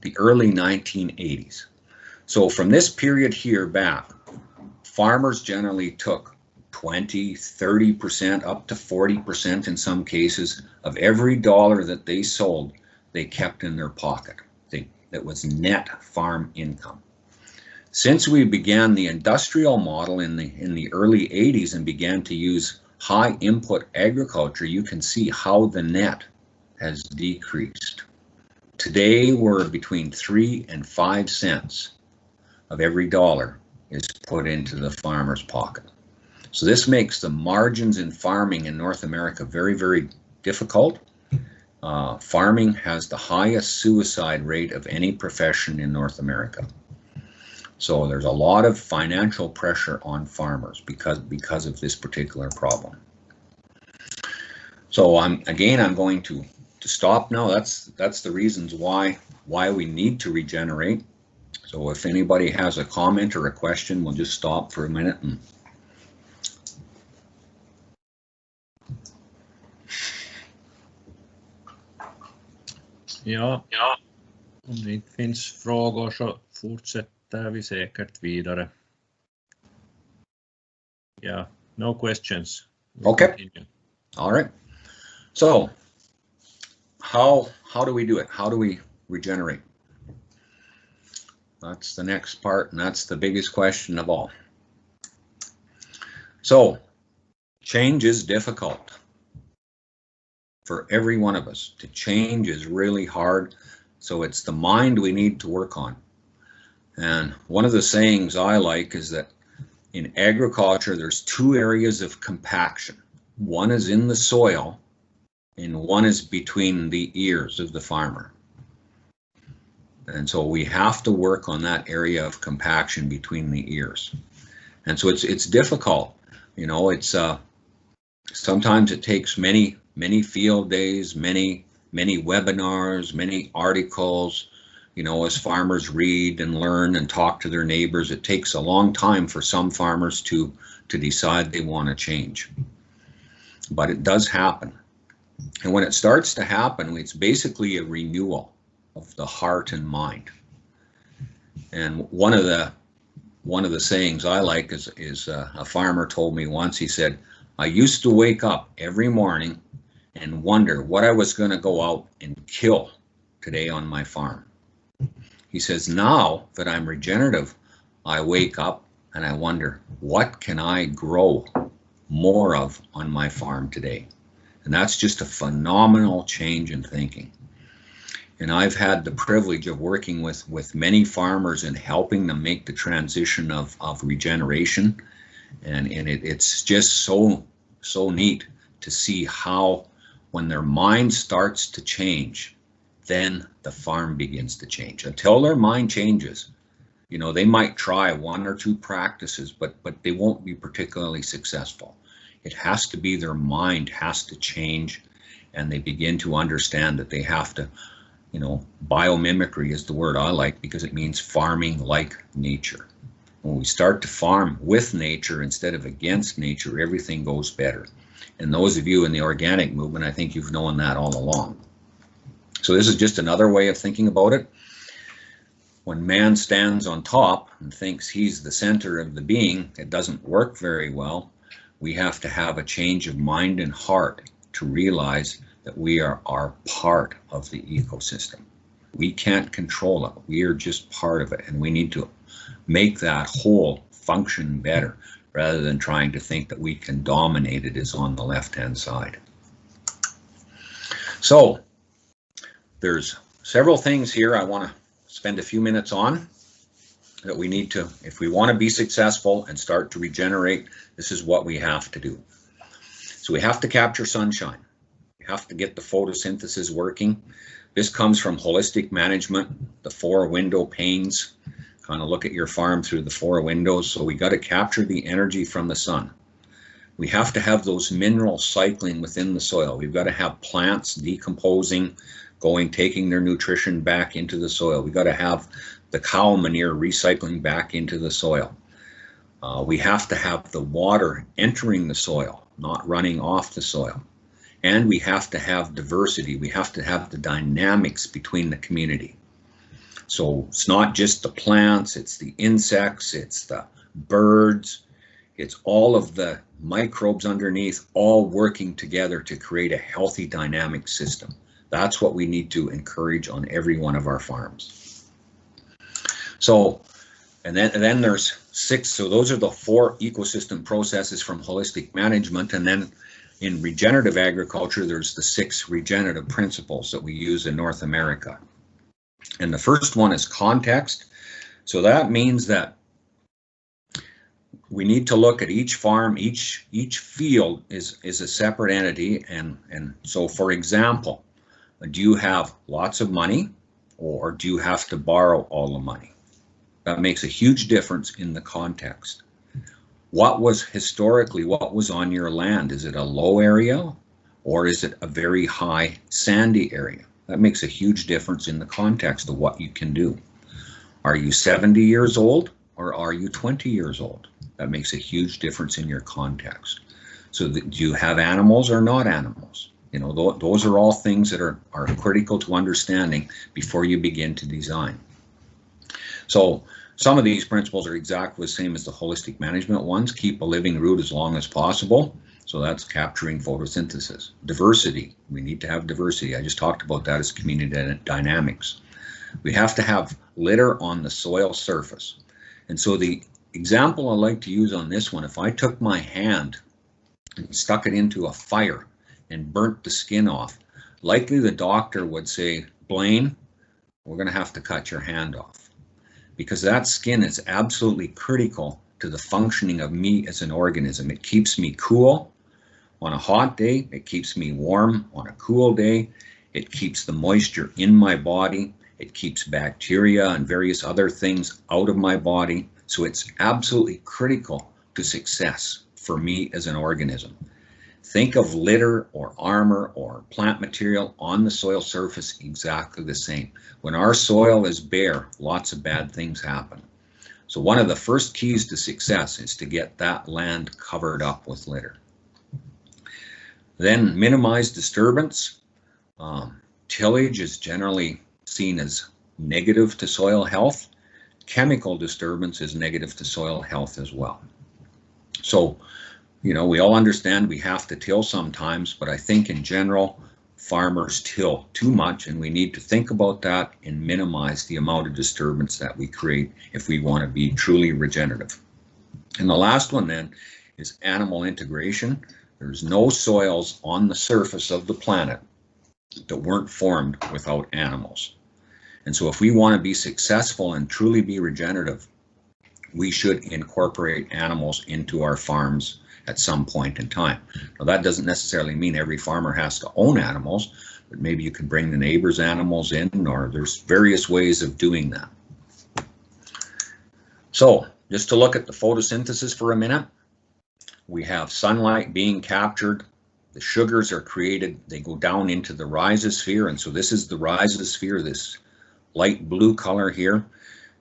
the early 1980s. So from this period here back, farmers generally took 20, 30%, up to 40% in some cases of every dollar that they sold, they kept in their pocket. That was net farm income. Since we began the industrial model in the early 80s and began to use high input agriculture, you can see how the net has decreased. Today we're between 3 and 5 cents of every dollar is put into the farmer's pocket. So this makes the margins in farming in North America very, very difficult. Farming has the highest suicide rate of any profession in North America. So there's a lot of financial pressure on farmers because of this particular problem. So I'm going to stop now. That's the reasons why we need to regenerate. So if anybody has a comment or a question, we'll just stop for a minute. Ja, om det inte finns frågor så fortsätter vi säkert vidare. Yeah, no questions. Okay. Continue. All right. So how do we do it? How do we regenerate? That's the next part, and that's the biggest question of all. So change is difficult for every one of us. To change is really hard. So it's the mind we need to work on. And one of the sayings I like is that in agriculture, there's 2 areas of compaction. One is in the soil, and one is between the ears of the farmer. And so we have to work on that area of compaction between the ears. And so it's difficult. You know, it's sometimes it takes many field days, many webinars, many articles. You know, as farmers read and learn and talk to their neighbors, it takes a long time for some farmers to decide they want to change. But it does happen. And when it starts to happen, it's basically a renewal of the heart and mind. And one of the sayings I like is a farmer told me once. He said, "I used to wake up every morning and wonder what I was going to go out and kill today on my farm." He says, "Now that I'm regenerative, I wake up and I wonder, what can I grow more of on my farm today?" And that's just a phenomenal change in thinking. And I've had the privilege of working with many farmers and helping them make the transition of regeneration. And it's just so neat to see how when their mind starts to change, then the farm begins to change. Until their mind changes, you know, they might try 1 or 2 practices, but they won't be particularly successful. It has to be their mind has to change, and they begin to understand that they have to, you know, biomimicry is the word I like because it means farming like nature. When we start to farm with nature instead of against nature, everything goes better. And those of you in the organic movement, I think you've known that all along. So this is just another way of thinking about it. when man stands on top and thinks he's the center of the being, it doesn't work very well. We have to have a change of mind and heart to realize that we are part of the ecosystem. We can't control it. We are just part of it, and we need to make that whole function better rather than trying to think that we can dominate it as on the left-hand side. So there's several things here I want to spend a few minutes on that we need to, if we want to be successful and start to regenerate, this is what we have to do. So we have to capture sunshine. We have to get the photosynthesis working. This comes from holistic management, the 4 window panes. Kind of look at your farm through the 4 windows. So we got to capture the energy from the sun. We have to have those minerals cycling within the soil. We've got to have plants decomposing, taking their nutrition back into the soil. We've got to have the cow manure recycling back into the soil. We have to have the water entering the soil, not running off the soil. And we have to have diversity. We have to have the dynamics between the community. So it's not just the plants, it's the insects, it's the birds, it's all of the microbes underneath, all working together to create a healthy dynamic system. That's what we need to encourage on every one of our farms. So, and then there's 6, so those are the 4 ecosystem processes from holistic management, and then in regenerative agriculture, there's the 6 regenerative principles that we use in North America. And the first one is context. So that means that we need to look at each farm, each field is a separate entity. And so, for example, do you have lots of money or do you have to borrow all the money? That makes a huge difference in the context. What was historically, what was on your land? Is it a low area or is it a very high sandy area? That makes a huge difference in the context of what you can do. Are you 70 years old or are you 20 years old? That makes a huge difference in your context. So do you have animals or not animals? You know, those are all things that are critical to understanding before you begin to design. So some of these principles are exactly the same as the holistic management ones. Keep a living root as long as possible. So that's capturing photosynthesis. Diversity, we need to have diversity. I just talked about that as community dynamics. We have to have litter on the soil surface. And so the example I like to use on this one, if I took my hand and stuck it into a fire and burnt the skin off, likely the doctor would say, Blain, we're going to have to cut your hand off, because that skin is absolutely critical to the functioning of me as an organism. It keeps me cool on a hot day, it keeps me warm on a cool day, it keeps the moisture in my body, it keeps bacteria and various other things out of my body. So it's absolutely critical to success for me as an organism. Think of litter or armor or plant material on the soil surface exactly the same. When our soil is bare, lots of bad things happen. So one of the first keys to success is to get that land covered up with litter. Then minimize disturbance. Tillage is generally seen as negative to soil health. Chemical disturbance is negative to soil health as well. So, you know, we all understand we have to till sometimes, but I think in general, farmers till too much, and we need to think about that and minimize the amount of disturbance that we create if we want to be truly regenerative. And the last one then is animal integration. There's no soils on the surface of the planet that weren't formed without animals. And so if we want to be successful and truly be regenerative, we should incorporate animals into our farms at some point in time. Now that doesn't necessarily mean every farmer has to own animals, but maybe you can bring the neighbor's animals in, or there's various ways of doing that. So just to look at the photosynthesis for a minute, we have sunlight being captured, the sugars are created, they go down into the rhizosphere, and so this is the rhizosphere, this light blue color here.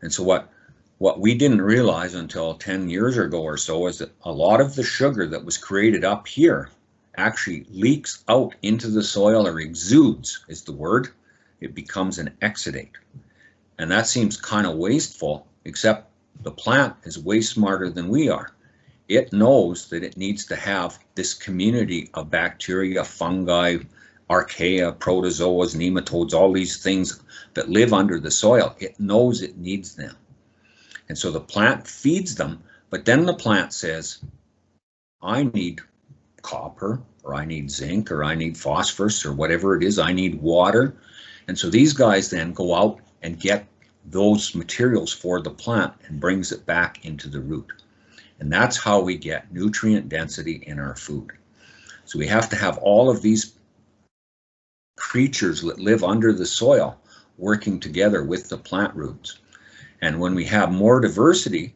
And so what we didn't realize until 10 years ago or so is that a lot of the sugar that was created up here actually leaks out into the soil, or exudes is the word. It becomes an exudate. And that seems kind of wasteful, except the plant is way smarter than we are. It knows that it needs to have this community of bacteria, fungi, archaea, protozoas, nematodes, all these things that live under the soil. It knows it needs them. And so the plant feeds them, but then the plant says, I need copper, or I need zinc, or I need phosphorus, or whatever it is, I need water. And so these guys then go out and get those materials for the plant and brings it back into the root. And that's how we get nutrient density in our food. So we have to have all of these creatures that live under the soil working together with the plant roots. And when we have more diversity,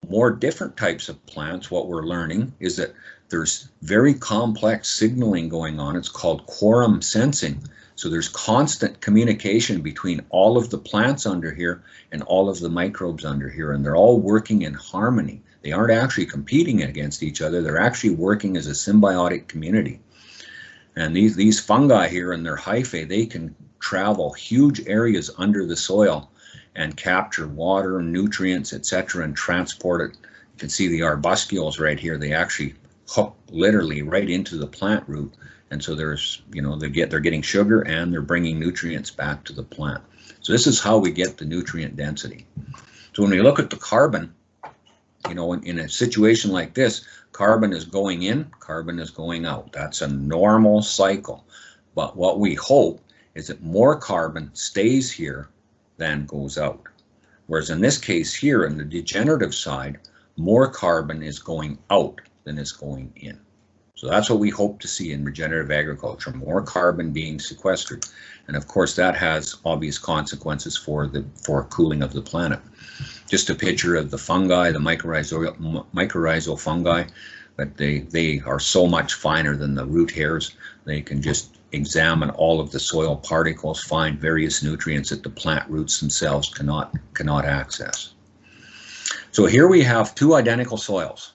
more different types of plants, what we're learning is that there's very complex signaling going on. It's called quorum sensing. So there's constant communication between all of the plants under here and all of the microbes under here, and they're all working in harmony. They aren't actually competing against each other. They're actually working as a symbiotic community. And these fungi here in their hyphae, they can travel huge areas under the soil and capture water and nutrients, etc., and transport it. You can see the arbuscules right here. They actually hook literally right into the plant root. And so there's, you know, they're getting sugar and they're bringing nutrients back to the plant. So this is how we get the nutrient density. So when we look at the carbon, you know, in a situation like this, carbon is going in, carbon is going out. That's a normal cycle. But what we hope is that more carbon stays here than goes out. Whereas in this case here, in the degenerative side, more carbon is going out than is going in. So that's what we hope to see in regenerative agriculture, more carbon being sequestered. And of course that has obvious consequences for cooling of the planet. Just a picture of the fungi, the mycorrhizal fungi, but they are so much finer than the root hairs. They can just examine all of the soil particles, find various nutrients that the plant roots themselves cannot access. So here we have two identical soils.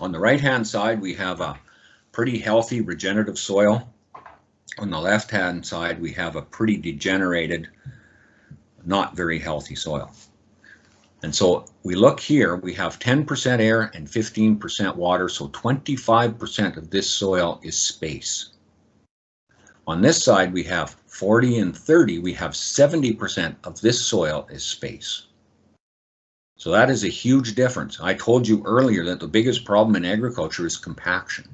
On the right-hand side, we have a pretty healthy regenerative soil. On the left-hand side, we have a pretty degenerated, not very healthy soil. And so we look here, we have 10% air and 15% water, so 25% of this soil is space. On this side, we have 40 and 30, we have 70% of this soil is space. So that is a huge difference. I told you earlier that the biggest problem in agriculture is compaction.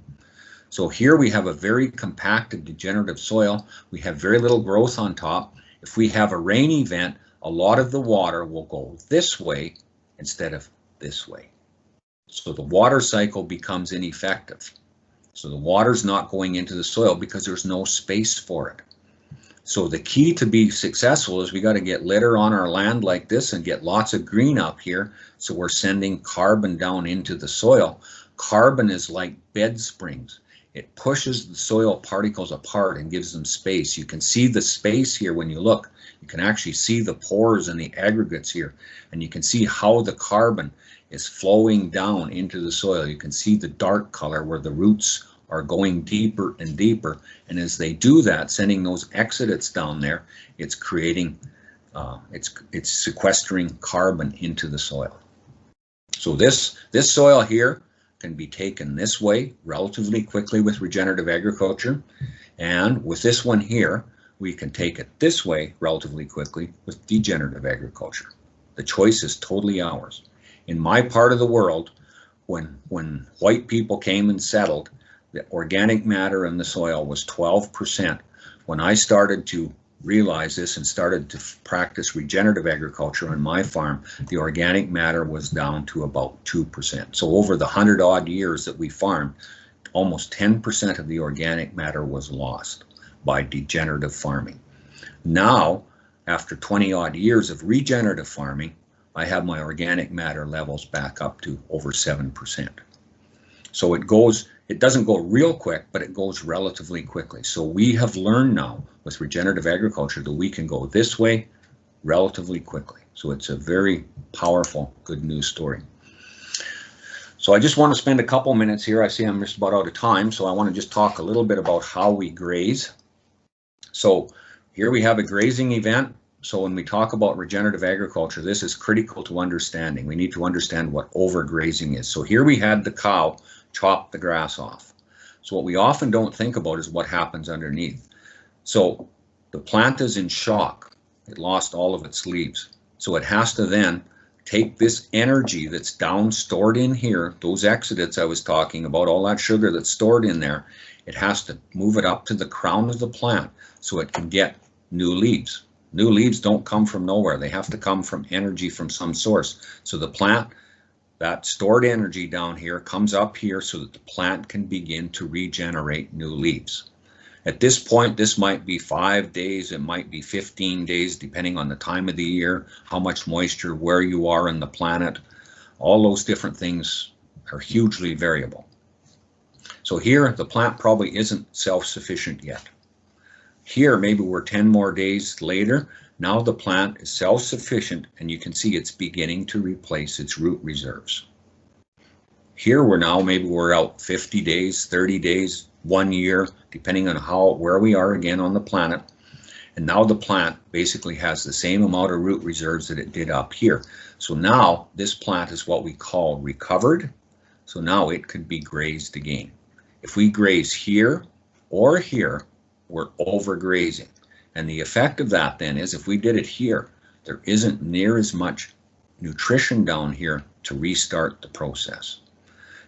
So here we have a very compacted degenerative soil. We have very little growth on top. If we have a rain event, a lot of the water will go this way instead of this way. So the water cycle becomes ineffective. So the water's not going into the soil because there's no space for it. So the key to be successful is we got to get litter on our land like this and get lots of green up here. So we're sending carbon down into the soil. Carbon is like bed springs. It pushes the soil particles apart and gives them space. You can see the space here when you look. You can actually see the pores and the aggregates here. And you can see how the carbon is flowing down into the soil. You can see the dark color where the roots are going deeper and deeper, and as they do that, sending those exudates down there, it's creating, it's sequestering carbon into the soil. So this soil here can be taken this way relatively quickly with regenerative agriculture, and with this one here, we can take it this way relatively quickly with degenerative agriculture. The choice is totally ours. In my part of the world, when white people came and settled, the organic matter in the soil was 12%. When I started to realize this and started to practice regenerative agriculture on my farm, the organic matter was down to about 2%. So over the 100-odd years that we farmed, almost 10% of the organic matter was lost by degenerative farming. Now, after 20-odd years of regenerative farming, I have my organic matter levels back up to over 7%. So it doesn't go real quick, but it goes relatively quickly. So we have learned now with regenerative agriculture that we can go this way relatively quickly. So it's a very powerful, good news story. So I just want to spend a couple minutes here. I see I'm just about out of time, so I want to just talk a little bit about how we graze. So here we have a grazing event. So when we talk about regenerative agriculture, this is critical to understanding. We need to understand what overgrazing is. So here we had the cow chop the grass off. So what we often don't think about is what happens underneath. So the plant is in shock. It lost all of its leaves. So it has to then take this energy that's down stored in here, those exudates I was talking about, all that sugar that's stored in there, it has to move it up to the crown of the plant so it can get new leaves. New leaves don't come from nowhere. They have to come from energy from some source. So the plant, that stored energy down here comes up here so that the plant can begin to regenerate new leaves. At this point, this might be 5 days, it might be 15 days, depending on the time of the year, how much moisture, where you are in the planet. All those different things are hugely variable. So here, the plant probably isn't self-sufficient yet. Here, maybe we're 10 more days later. Now the plant is self-sufficient, and you can see it's beginning to replace its root reserves. Here maybe we're out 50 days, 30 days, 1 year, depending on where we are again on the planet. And now the plant basically has the same amount of root reserves that it did up here. So now this plant is what we call recovered. So now it could be grazed again. If we graze here or here, we're overgrazing. And the effect of that then is if we did it here, there isn't near as much nutrition down here to restart the process.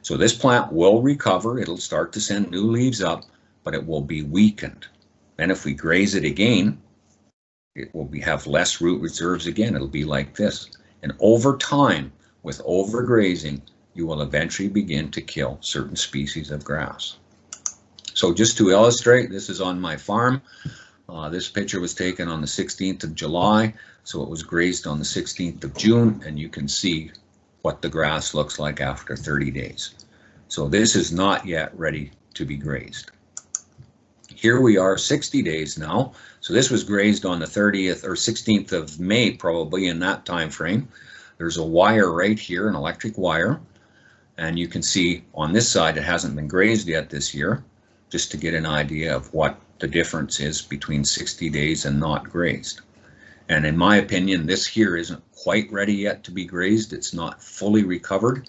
So this plant will recover, it'll start to send new leaves up, but it will be weakened. Then if we graze it again, it will have less root reserves again. It'll be like this. And over time, with overgrazing, you will eventually begin to kill certain species of grass. So just to illustrate, this is on my farm. This picture was taken on the 16th of July, so it was grazed on the 16th of June, and you can see what the grass looks like after 30 days. So this is not yet ready to be grazed. Here we are 60 days now. So this was grazed on the 30th or 16th of May, probably in that time frame. There's a wire right here, an electric wire. And you can see on this side it hasn't been grazed yet this year, just to get an idea of what the difference is between 60 days and not grazed. And in my opinion, this here isn't quite ready yet to be grazed. It's not fully recovered.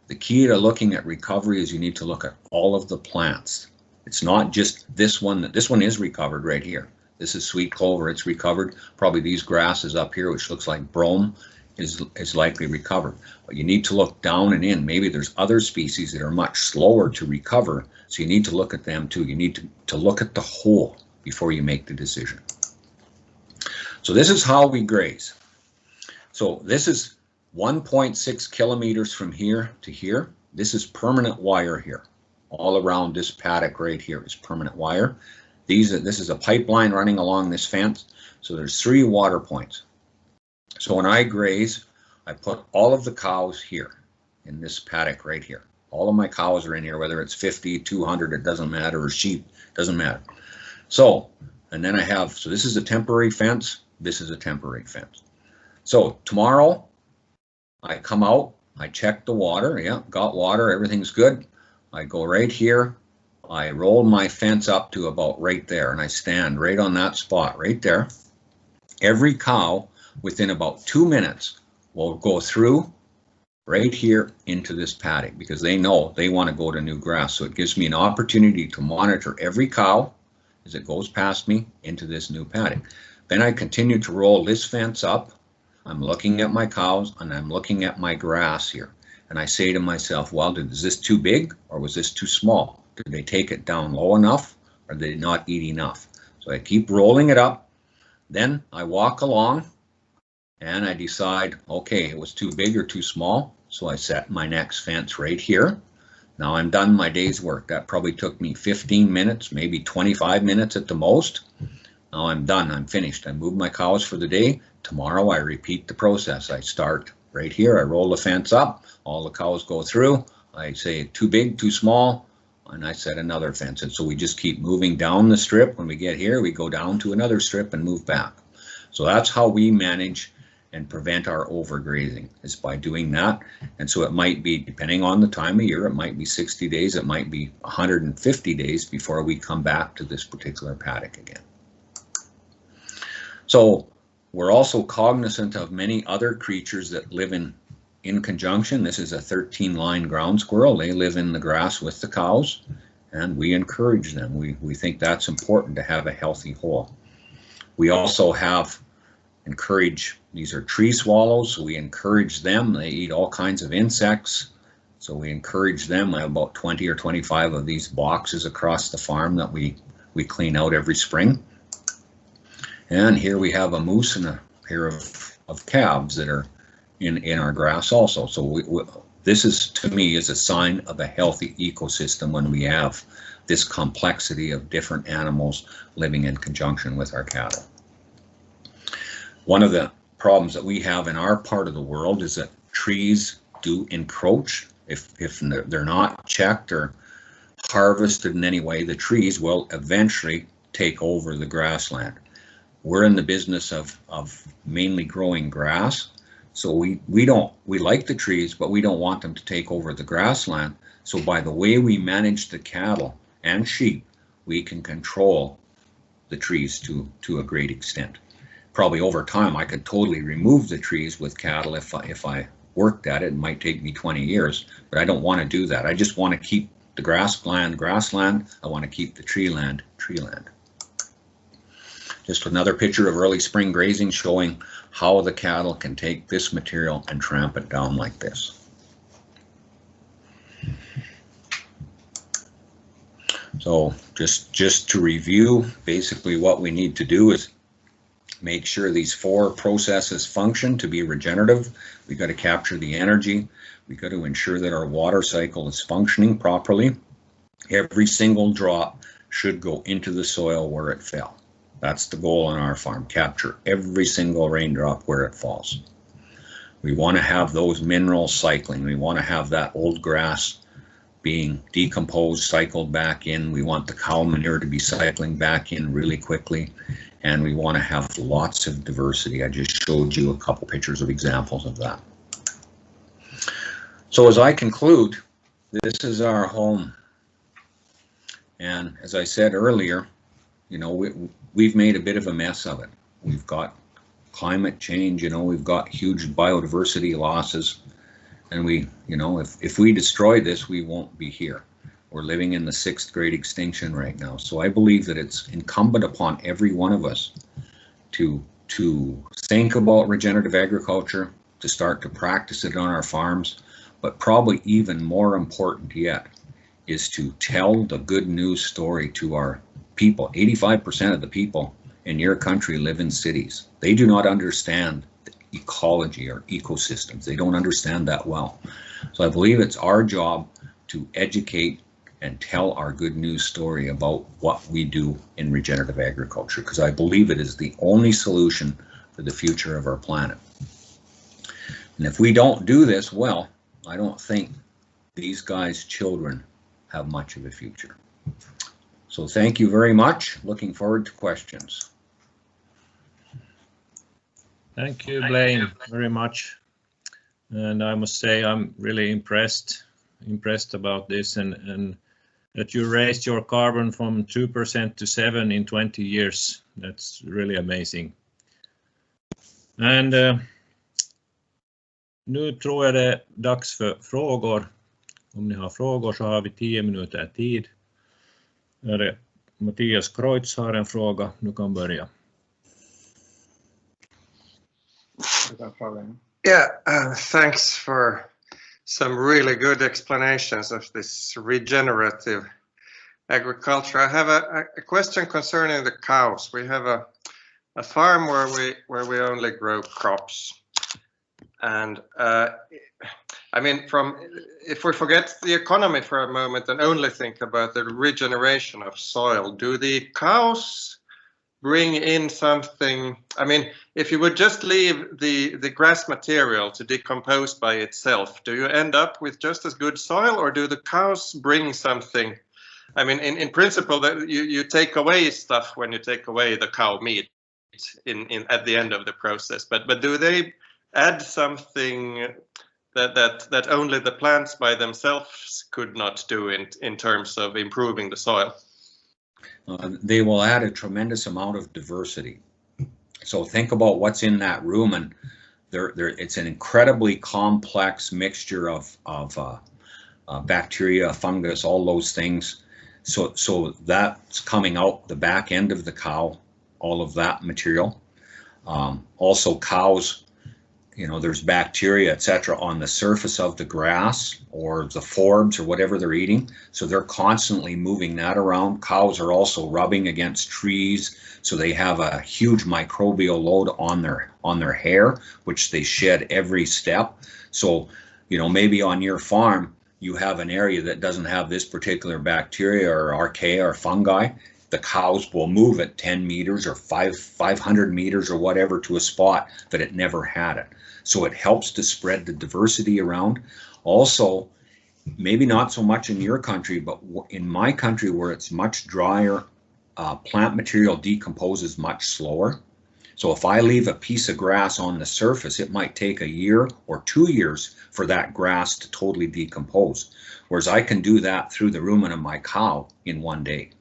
The key to looking at recovery is you need to look at all of the plants. It's not just this one. This one is recovered right here. This is sweet clover, it's recovered. Probably these grasses up here, which looks like brome, is likely recovered. But you need to look down and in. Maybe there's other species that are much slower to recover, so you need to look at them too. You need to look at the whole before you make the decision. So this is how we graze. So this is 1.6 kilometers from here to here. This is permanent wire here. All around this paddock right here is permanent wire. This is a pipeline running along this fence. So there's 3 water points. So when I graze, I put all of the cows here in this paddock right here. All of my cows are in here, whether it's 50, 200, it doesn't matter, or sheep, doesn't matter. So, and then so this is a temporary fence, this is a temporary fence. So tomorrow, I come out, I check the water, yeah, got water, everything's good. I go right here, I roll my fence up to about right there, and I stand right on that spot right there. Every cow within about 2 minutes will go through right here into this paddock because they know they want to go to new grass. So it gives me an opportunity to monitor every cow as it goes past me into this new paddock. Then I continue to roll this fence up. I'm looking at my cows and I'm looking at my grass here. And I say to myself, well, is this too big or was this too small? Did they take it down low enough or did they not eat enough? So I keep rolling it up. Then I walk along and I decide, okay, it was too big or too small. So I set my next fence right here. Now I'm done my day's work. That probably took me 15 minutes, maybe 25 minutes at the most. Now I'm done, I'm finished. I move my cows for the day. Tomorrow I repeat the process. I start right here, I roll the fence up, all the cows go through. I say too big, too small, and I set another fence. And so we just keep moving down the strip. When we get here, we go down to another strip and move back. So that's how we manage and prevent our overgrazing, is by doing that. And so it might be, depending on the time of year, it might be 60 days, it might be 150 days before we come back to this particular paddock again. So We're also cognizant of many other creatures that live in conjunction. This is a 13-line ground squirrel. They live in the grass with the cows, and we encourage them. We think that's important to have a healthy whole. We also these are tree swallows, so we encourage them. They eat all kinds of insects, so we encourage them. I have about 20 or 25 of these boxes across the farm that we clean out every spring. And here we have a moose and a pair of calves that are in our grass also. So this is, to me, is a sign of a healthy ecosystem when we have this complexity of different animals living in conjunction with our cattle. One of the problems that we have in our part of the world is that trees do encroach. If they're not checked or harvested in any way, the trees will eventually take over the grassland. We're in the business of mainly growing grass, so we like the trees, but we don't want them to take over the grassland. So by the way we manage the cattle and sheep, we can control the trees to a great extent. Probably over time, I could totally remove the trees with cattle if I worked at it. It might take me 20 years, but I don't want to do that. I just want to keep the grassland. I want to keep the tree land. Just another picture of early spring grazing showing how the cattle can take this material and tramp it down like this. So just to review, basically what we need to do is make sure these 4 processes function to be regenerative. We got to capture the energy. We got to ensure that our water cycle is functioning properly. Every single drop should go into the soil where it fell. That's the goal on our farm, capture every single raindrop where it falls. We want to have those minerals cycling. We want to have that old grass being decomposed, cycled back in. We want the cow manure to be cycling back in really quickly. And we want to have lots of diversity. I just showed you a couple pictures of examples of that. So as I conclude, this is our home. And as I said earlier, you know, we've made a bit of a mess of it. We've got climate change, you know, we've got huge biodiversity losses. And if we destroy this, we won't be here. We're living in the 6th grade extinction right now. So I believe that it's incumbent upon every one of us to think about regenerative agriculture, to start to practice it on our farms, but probably even more important yet is to tell the good news story to our people. 85% of the people in your country live in cities. They do not understand ecology or ecosystems. They don't understand that well. So I believe it's our job to educate and tell our good news story about what we do in regenerative agriculture, because I believe it is the only solution for the future of our planet. And if we don't do this well, I don't think these guys' children have much of a future. So thank you very much. Looking forward to questions. Thank you, Blain, very much. And I must say I'm really impressed about this and that you raised your carbon from 2% to 7% in 20 years. That's really amazing. And nu tror jag det är dags för frågor. Om ni har frågor så har vi 10 minuter tid. Mathias Kreutz har en fråga. Du kan börja. Yeah, thanks for some really good explanations of this regenerative agriculture. I have a question concerning the cows. We have a farm where we only grow crops, and I mean, if we forget the economy for a moment and only think about the regeneration of soil, do the cows bring in something? I mean, if you would just leave the grass material to decompose by itself, do you end up with just as good soil, or do the cows bring something? I mean, in principle, that you take away stuff when you take away the cow meat at the end of the process, but do they add something that only the plants by themselves could not do in terms of improving the soil? They will add a tremendous amount of diversity. So think about what's in that room, and it's an incredibly complex mixture of bacteria, fungus, all those things. So that's coming out the back end of the cow, all of that material. Also cows, you know, there's bacteria, etc., on the surface of the grass or the forbs or whatever they're eating. So they're constantly moving that around. Cows are also rubbing against trees, so they have a huge microbial load on their hair, which they shed every step. So, you know, maybe on your farm you have an area that doesn't have this particular bacteria or archaea or fungi. The cows will move it 10 meters or 500 meters or whatever to a spot that it never had it. So it helps to spread the diversity around. Also, maybe not so much in your country, but in my country where it's much drier, plant material decomposes much slower. So if I leave a piece of grass on the surface, it might take a year or 2 years for that grass to totally decompose. Whereas I can do that through the rumen of my cow in 1 day.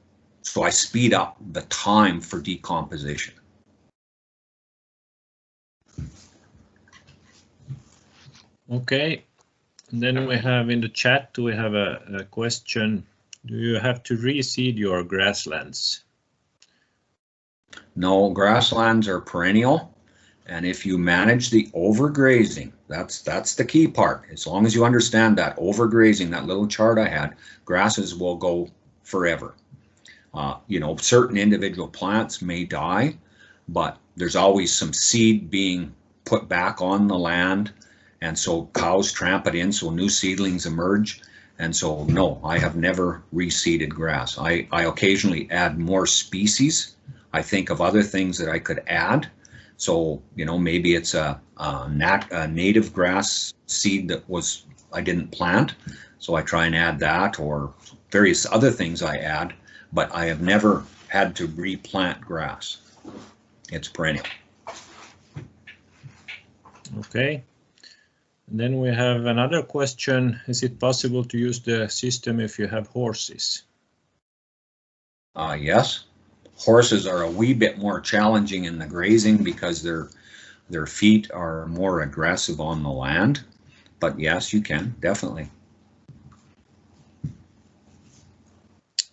So I speed up the time for decomposition. Okay, and then we have in the chat, we have a question. Do you have to reseed your grasslands? No, grasslands are perennial, and if you manage the overgrazing, that's the key part. As long as you understand that overgrazing, that little chart I had, grasses will go forever. You know, certain individual plants may die, but there's always some seed being put back on the land, and so cows tramp it in, so new seedlings emerge. And so, no, I have never reseeded grass. I occasionally add more species. I think of other things that I could add. So, you know, maybe it's a native grass seed that I didn't plant, so I try and add that, or various other things I add. But I have never had to replant grass. It's perennial. Okay. And then we have another question. Is it possible to use the system if you have horses? Yes. Horses are a wee bit more challenging in the grazing because their feet are more aggressive on the land. But yes, you can, definitely.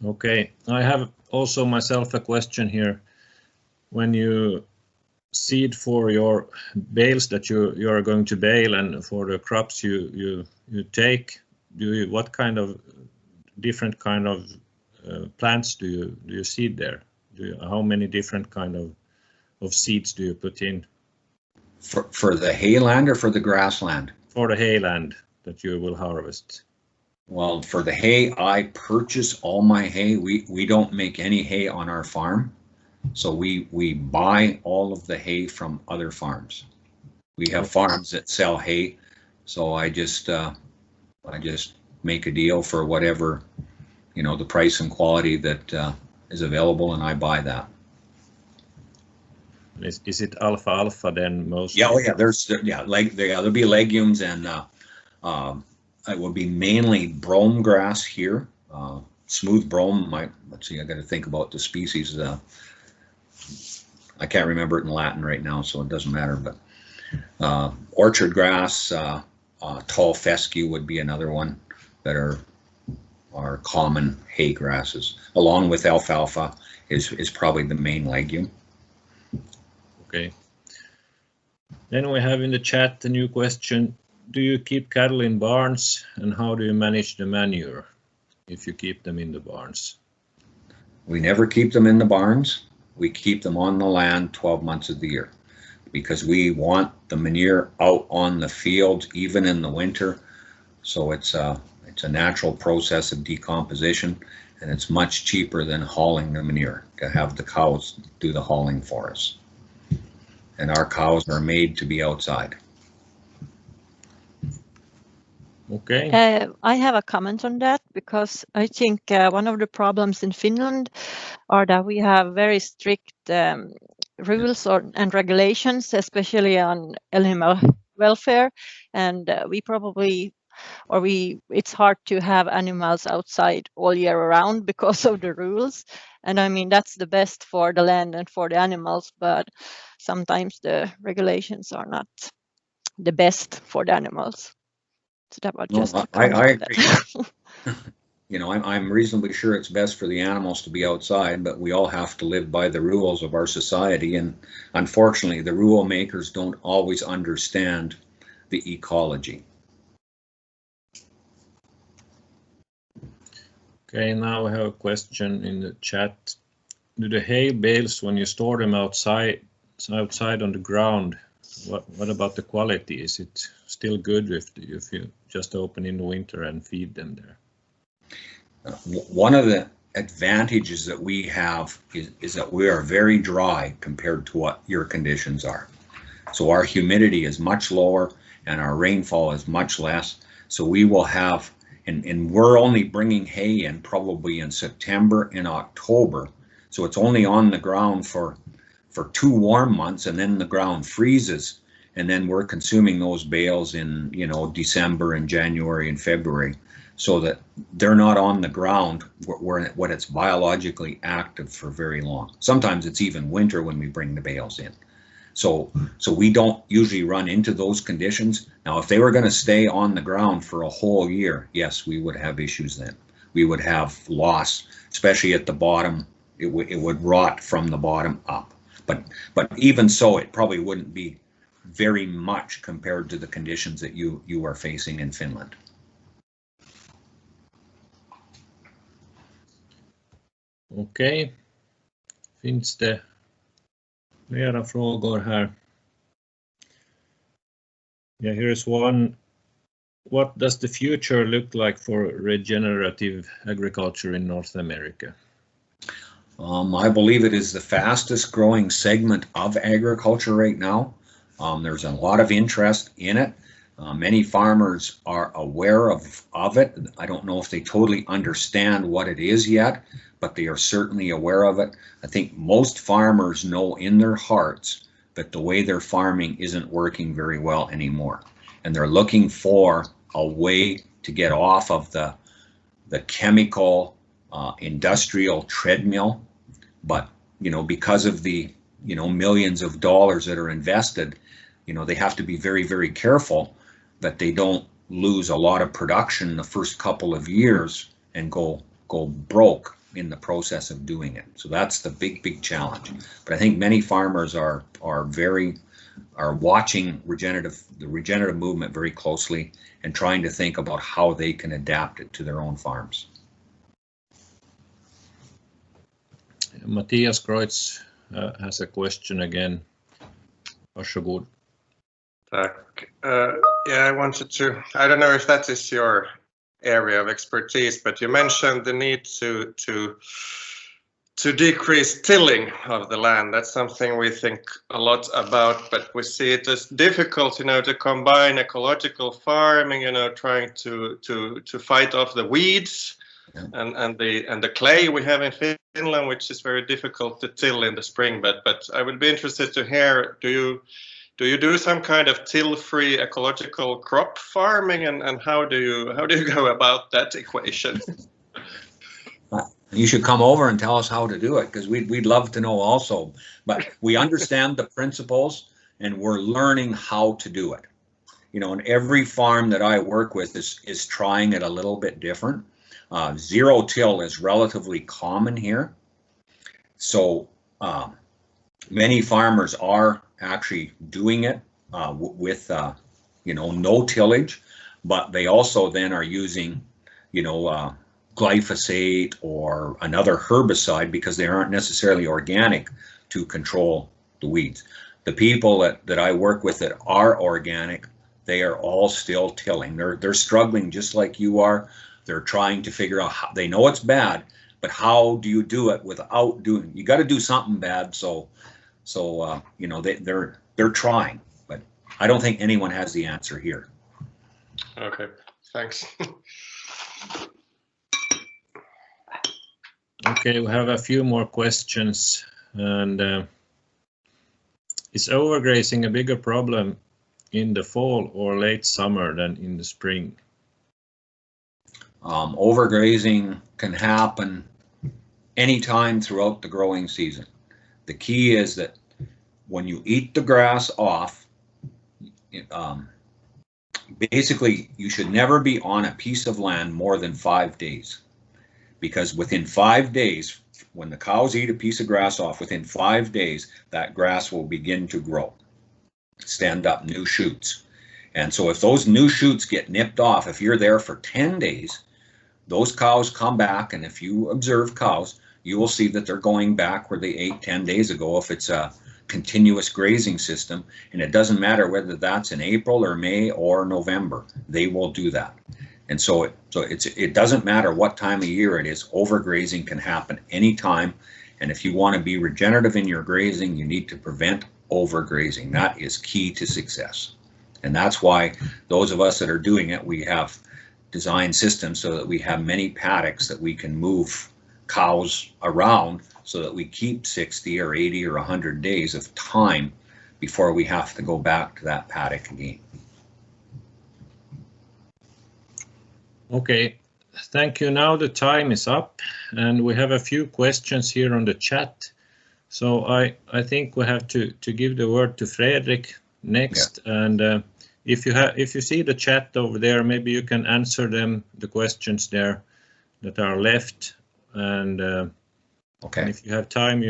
Okay, I have also myself a question here. When you seed for your bales that you are going to bale and for the crops you take, what kind of different kind of plants do you seed there? How many different kind of seeds do you put in? For the hayland or for the grassland? For the hayland that you will harvest. Well, for the hay, I purchase all my hay. We don't make any hay on our farm, so we buy all of the hay from other farms. We have farms that sell hay, so I just make a deal for whatever, you know, the price and quality that is available, and I buy that. Is it alfalfa then mostly? Yeah, oh yeah. There'll be legumes, and it will be mainly brome grass here. Smooth brome. Let's see. I got to think about the species. I can't remember it in Latin right now, so it doesn't matter. But orchard grass, tall fescue would be another one that are common hay grasses, along with alfalfa is probably the main legume. Okay. Then we have in the chat a new question. Do you keep cattle in barns, and how do you manage the manure if you keep them in the barns? We never keep them in the barns. We keep them on the land 12 months of the year because we want the manure out on the field even in the winter. So it's a natural process of decomposition, and it's much cheaper than hauling the manure to have the cows do the hauling for us. And our cows are made to be outside. Okay. I have a comment on that because I think one of the problems in Finland are that we have very strict rules and regulations, especially on animal welfare, and we probably or it's hard to have animals outside all year around because of the rules. And I mean, that's the best for the land and for the animals, but sometimes the regulations are not the best for the animals. So that was just I agree. You know, I'm reasonably sure it's best for the animals to be outside, but we all have to live by the rules of our society. And unfortunately, the rule makers don't always understand the ecology. Okay, now we have a question in the chat. Do the hay bales, when you store them outside on the ground, what about the quality? Is it still good if you just open in the winter and feed them there? One of the advantages that we have is that we are very dry compared to what your conditions are. So our humidity is much lower and our rainfall is much less. So we will have, and we're only bringing hay in probably in September and October. So it's only on the ground for 2 warm months, and then the ground freezes, and then we're consuming those bales in, you know, December and January and February, so that they're not on the ground when it's biologically active for very long. Sometimes it's even winter when we bring the bales in. So we don't usually run into those conditions. Now, if they were going to stay on the ground for a whole year, yes, we would have issues then. We would have loss, especially at the bottom. It would rot from the bottom up. But even so, it probably wouldn't be very much compared to the conditions that you are facing in Finland. Okej, finns det flera frågor här? Yeah, here's one. What does the future look like for regenerative agriculture in North America? I believe it is the fastest growing segment of agriculture right now. There's a lot of interest in it. Many farmers are aware of it. I don't know if they totally understand what it is yet, but they are certainly aware of it. I think most farmers know in their hearts that the way they're farming isn't working very well anymore. And they're looking for a way to get off of the chemical industrial treadmill. But, you know, because of the, you know, millions of dollars that are invested, you know, they have to be very, very careful that they don't lose a lot of production the first couple of years and go broke in the process of doing it. So that's the big challenge. But I think many farmers are watching the regenerative movement very closely and trying to think about how they can adapt it to their own farms. Mathias Kreutz has a question again. Varsågod. Tack. Yeah, I wanted to, I don't know if that is your area of expertise, but you mentioned the need to decrease tilling of the land. That's something we think a lot about, but we see it as difficult, you know, to combine ecological farming, you know, trying to fight off the weeds and the clay we have in Finland, which is very difficult to till in the spring. But I would be interested to hear, do you do some kind of till-free ecological crop farming, and how do you go about that equation? You should come over and tell us how to do it, because we'd love to know also. But we understand the principles and we're learning how to do it. You know, and every farm that I work with is trying it a little bit different. Zero till is relatively common here. So many farmers are actually doing it with, you know, no tillage, but they also then are using, you know, glyphosate or another herbicide because they aren't necessarily organic to control the weeds. The people that I work with that are organic, they are all still tilling. They're struggling just like you are. They're trying to figure out how, they know it's bad, but how do you do it without doing, you got to do something bad. So you know, they're trying, but I don't think anyone has the answer here. Okay, thanks. Okay, we have a few more questions. And is overgrazing a bigger problem in the fall or late summer than in the spring? Overgrazing can happen anytime throughout the growing season. The key is that when you eat the grass off, basically you should never be on a piece of land more than 5 days, because within 5 days, when the cows eat a piece of grass off, within 5 days that grass will begin to grow, stand up new shoots. And so if those new shoots get nipped off, if you're there for 10 days, those cows come back, and if you observe cows, you will see that they're going back where they ate 10 days ago if it's a continuous grazing system, and it doesn't matter whether that's in April or May or November, they will do that. And so it doesn't matter what time of year it is, overgrazing can happen anytime, and if you want to be regenerative in your grazing, you need to prevent overgrazing. That is key to success. And that's why those of us that are doing it, we have designed systems so that we have many paddocks that we can move cows around so that we keep 60 or 80 or 100 days of time before we have to go back to that paddock again. Okay, thank you. Now the time is up and we have a few questions here on the chat. So I think we have to give the word to Fredrik next. Yeah. And if you see the chat over there, maybe you can answer the questions there that are left. And okay. And if you have time,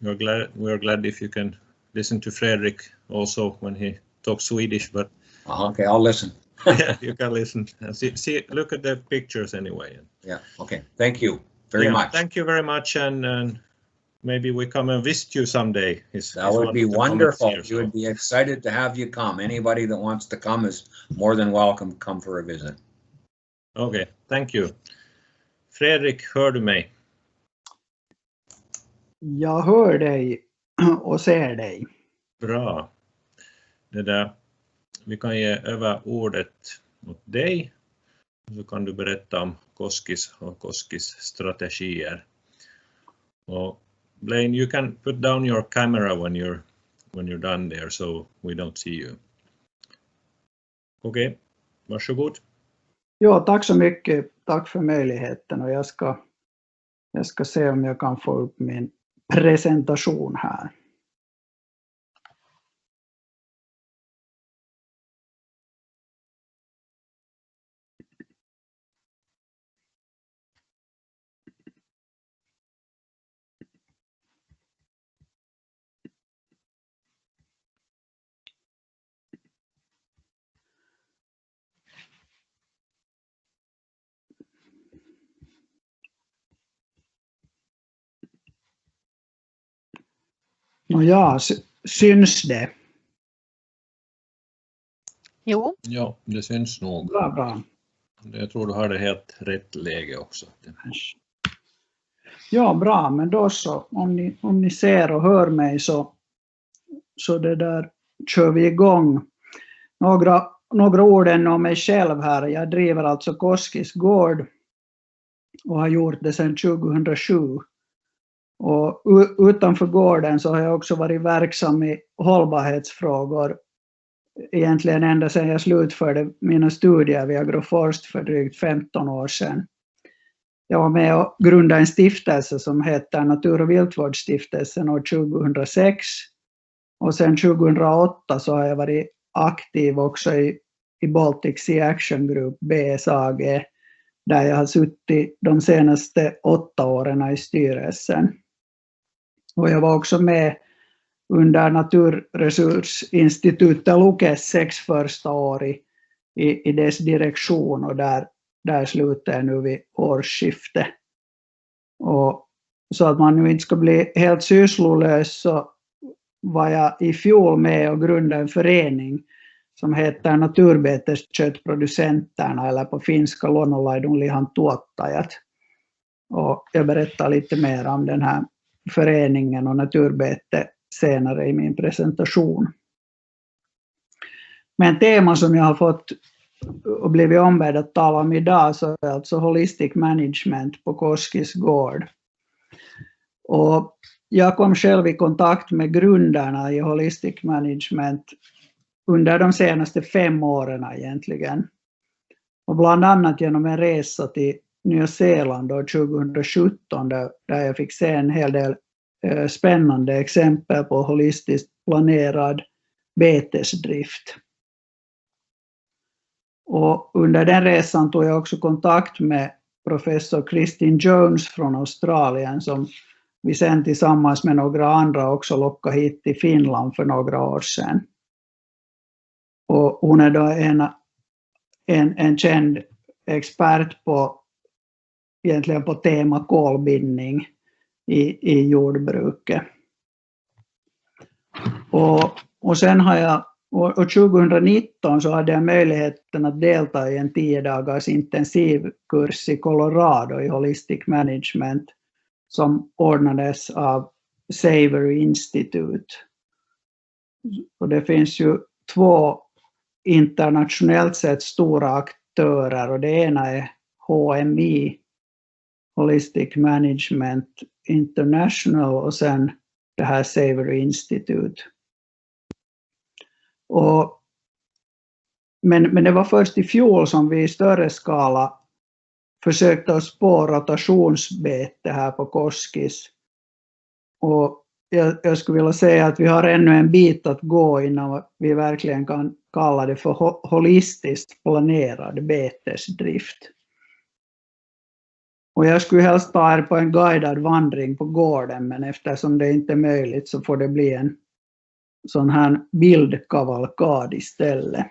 we're glad if you can listen to Fredrik also when he talks Swedish. But okay, I'll listen. Yeah, you can listen. See, look at the pictures anyway. Yeah. Okay. Thank you very much. Thank you very much, and maybe we come and visit you someday. That would be wonderful. You would be excited to have you come. Anybody that wants to come is more than welcome to come for a visit. Okay, thank you. Fredrik, hör du mig? Jag hör dig och ser dig. Bra. Vi kan ge över ordet åt dig. Så kan du berätta om Koskis och Koskis strategier. Och Blain, you can put down your camera when you're done there so we don't see you. Okej, varsågod. Ja, tack så mycket. Tack för möjligheten, och jag ska se om jag kan få upp min presentation här. Ja, syns det? Jo. Ja, det syns nog. Bra. Jag tror du har det helt rätt läge också. Ja, bra, men då så. Om ni ser och hör mig så det där kör vi igång. Några ord om mig själv här. Jag driver alltså Koskis Gård och har gjort det sedan 2007. Och utanför gården så har jag också varit verksam i hållbarhetsfrågor egentligen ända sedan jag slutförde mina studier vid Agroforst för drygt 15 år sedan. Jag var med och grundade en stiftelse som heter Natur- och viltvårdsstiftelsen år 2006. Och sedan 2008 så har jag varit aktiv också i Baltic Sea Action Group, BSAG, där jag har suttit de senaste 8 åren i styrelsen. Och jag var också med under Naturresursinstitutet Lukes 6 första år i dess direktion, och där slutar jag nu vid årsskiftet. Och så att man nu inte ska bli helt sysslolös så var jag i fjol med och grundade en förening som heter Naturbetesköttproducenterna, eller på finska Luonnonlaidunlihan tuottajat. Och jag berättar lite mer om den här föreningen och naturbete senare i min presentation. Men tema som jag har fått och blivit ombedd att tala om idag så är alltså holistic management på Koskis Gård. Och jag kom själv i kontakt med grundarna i holistic management under de senaste 5 åren egentligen. Och bland annat genom en resa till Nya Zeeland 2017 där jag fick se en hel del spännande exempel på holistiskt planerad betesdrift. Och under den resan tog jag också kontakt med professor Christine Jones från Australien som vi sen tillsammans med några andra också lockade hit till Finland för några år sedan. Och hon är då en känd expert egentligen på tema kolbindning i jordbruket. Och sen har jag, och 2019 så hade jag möjligheten att delta i en 10 dagars intensivkurs i Colorado i Holistic Management som ordnades av Savory Institute. Och det finns ju 2 internationellt sett stora aktörer och det ena är HMI, Holistic Management International, och sen det här Savory Institute. Men det var först i fjol som vi i större skala försökte oss på rotationsbete här på Koskis. Och jag skulle vilja säga att vi har ännu en bit att gå innan vi verkligen kan kalla det för holistiskt planerad betesdrift. Och jag skulle helst ta er på en guidad vandring på gården, men eftersom det inte är möjligt så får det bli en sån här bildkavalkad istället.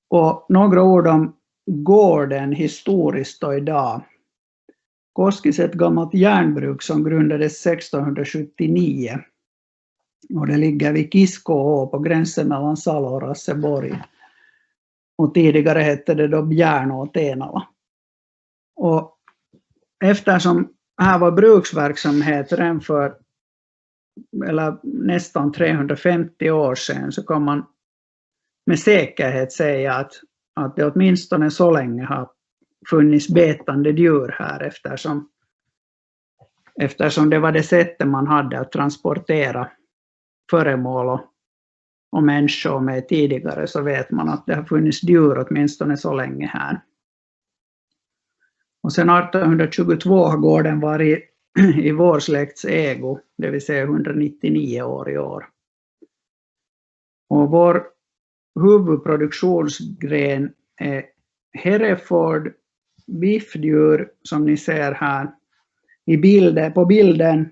Och några ord om gården historiskt och idag. Koskis är ett gammalt järnbruk som grundades 1679. Och det ligger vid Kiskoå på gränsen mellan Salo och Raseborg. Och tidigare hette det då Bjärnå och Tenala. Och eftersom här var bruksverksamhet redan för nästan 350 år sedan så kan man med säkerhet säga att det åtminstone så länge har funnits betande djur här eftersom det var det sättet man hade att transportera föremål och människor med tidigare, så vet man att det har funnits djur åtminstone så länge här. Och sen 1822 har gården varit i vår släkts ägo, det vill säga 199 år i år. Och vår huvudproduktionsgren är Hereford, biffdjur som ni ser här på bilden,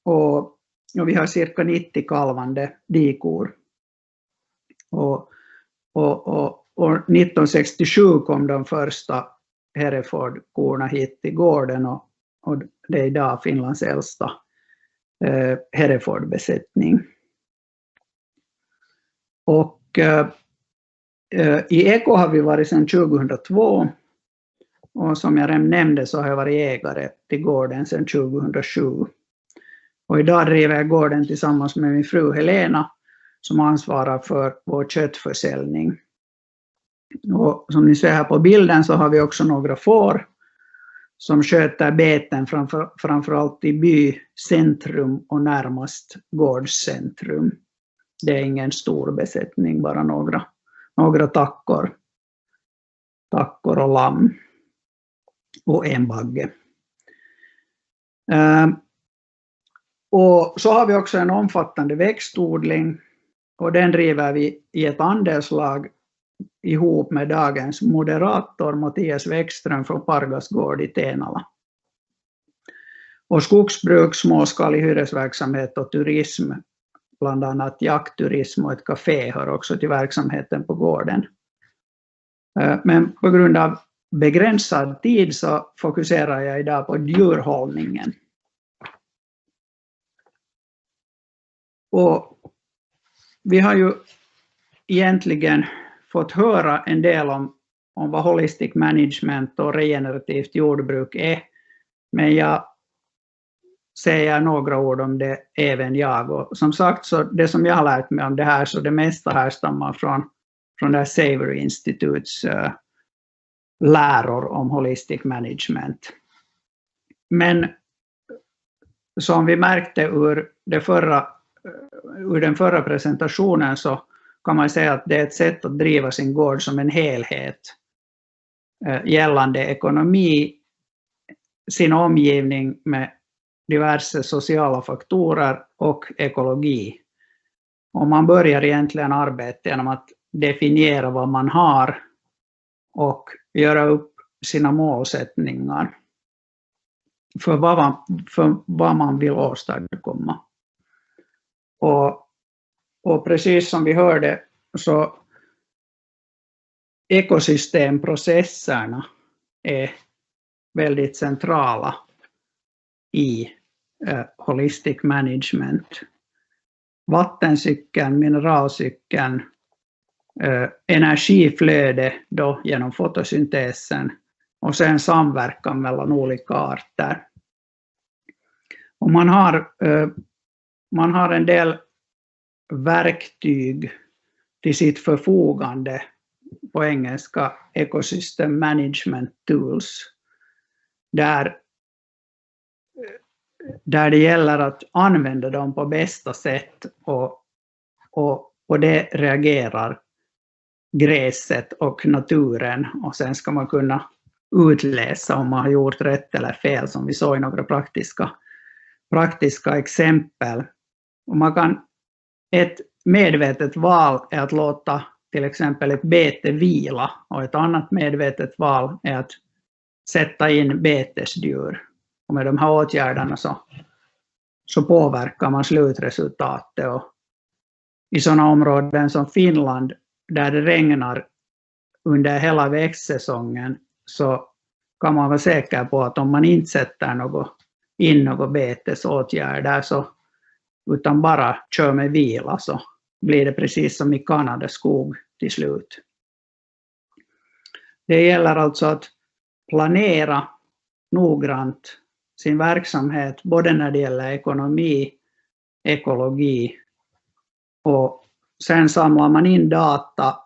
och vi har cirka 90 kalvande dikor. Och 1967 kom de första Hereford-korna hit till gården och det är idag Finlands äldsta Hereford-besättning. Och i Eko har vi varit sedan 2002 och som jag redan nämnde så har jag varit ägare till gården sedan 2007. Och idag driver jag gården tillsammans med min fru Helena som ansvarar för vår köttförsäljning. Och som ni ser här på bilden så har vi också några får som sköter beten framförallt i bycentrum och närmast gårdscentrum. Det är ingen stor besättning, bara några tackor och lamm och en bagge. Och så har vi också en omfattande växtodling och den driver vi i ett andelslag ihop med Dagens moderator Mathias Weckström från Pargas Gård i Tenala. Och skogsbruk, småskalig hyresverksamhet och turism, bland annat jaktturism och ett café hör också till verksamheten på gården. Men på grund av begränsad tid så fokuserar jag idag på djurhållningen. Och vi har ju egentligen fått höra en del om vad holistic management och regenerativt jordbruk är. Men jag säger några ord om det även jag. Och som sagt, så det som jag har lärt mig om det här, så det mesta här stammar från det Savory Institutes läror om holistic management. Men som vi märkte ur den förra presentationen så kan man säga att det är ett sätt att driva sin gård som en helhet gällande ekonomi, sin omgivning med diverse sociala faktorer och ekologi. Och man börjar egentligen arbetet genom att definiera vad man har och göra upp sina målsättningar för vad man vill åstadkomma. Och precis som vi hörde så ekosystemprocesserna är väldigt centrala i holistic management. Vattencykeln, mineralcykeln, energiflöde då genom fotosyntesen och sen samverkan mellan olika arter. Och man har en del verktyg till sitt förfogande, på engelska ecosystem management tools, där det gäller att använda dem på bästa sätt och det reagerar gräset och naturen, och sen ska man kunna utläsa om man har gjort rätt eller fel, som vi såg i några praktiska exempel. Och ett medvetet val är att låta till exempel ett bete vila, och ett annat medvetet val är att sätta in betesdjur. Och med de här åtgärderna så påverkar man slutresultatet. Och i sådana områden som Finland, där det regnar under hela växtsäsongen, så kan man vara säker på att om man inte sätter några betesåtgärder utan bara kör med vila, så blir det precis som i Kanada skog till slut. Det gäller alltså att planera noggrant sin verksamhet, både när det gäller ekonomi, ekologi, och sen samlar man in data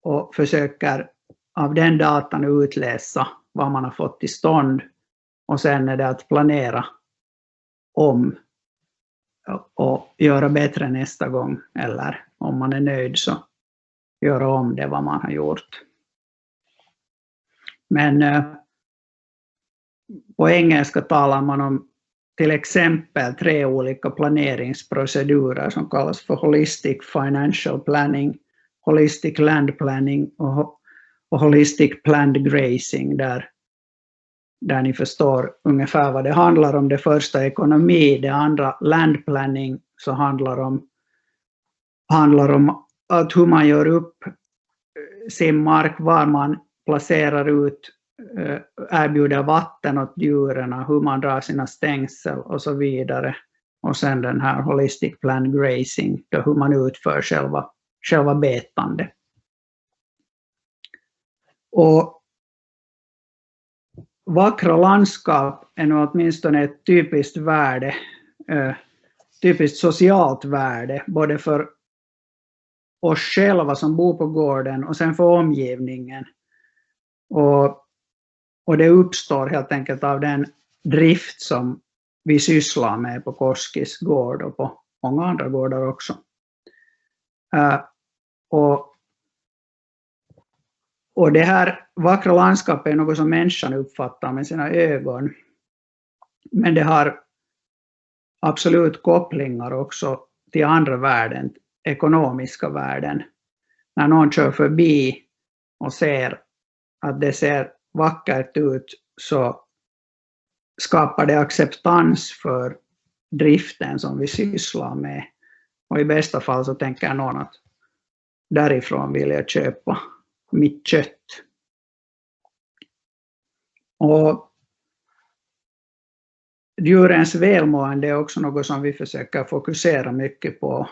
och försöker av den datan utläsa vad man har fått till stånd, och sen är det att planera om och göra bättre nästa gång, eller om man är nöjd så göra om det vad man har gjort. Men på engelska talar man om till exempel 3 olika planeringsprocedurer som kallas för holistic financial planning, holistic land planning och holistic planned grazing, där ni förstår ungefär vad det handlar om. Det första ekonomi, det andra land planning, så handlar om att hur man gör upp sin mark, var man placerar ut, erbjuder vatten åt djuren, hur man drar sina stängsel och så vidare. Och sen den här holistic planned grazing, då hur man utför själva betande. Och vackra landskap är nog åtminstone ett typiskt värde, typiskt socialt värde, både för oss själva som bor på gården och sen för omgivningen. Och det uppstår helt enkelt av den drift som vi sysslar med på Koskis gård och på många andra gårdar också. Och det här vackra landskapet är något som människan uppfattar med sina ögon. Men det har absolut kopplingar också till andra värden, ekonomiska värden. När någon kör förbi och ser att det ser vackert ut, så skapar det acceptans för driften som vi sysslar med. Och i bästa fall så tänker någon att därifrån vill jag köpa mitt kött. Och djurens välmående är också något som vi försöker fokusera mycket på.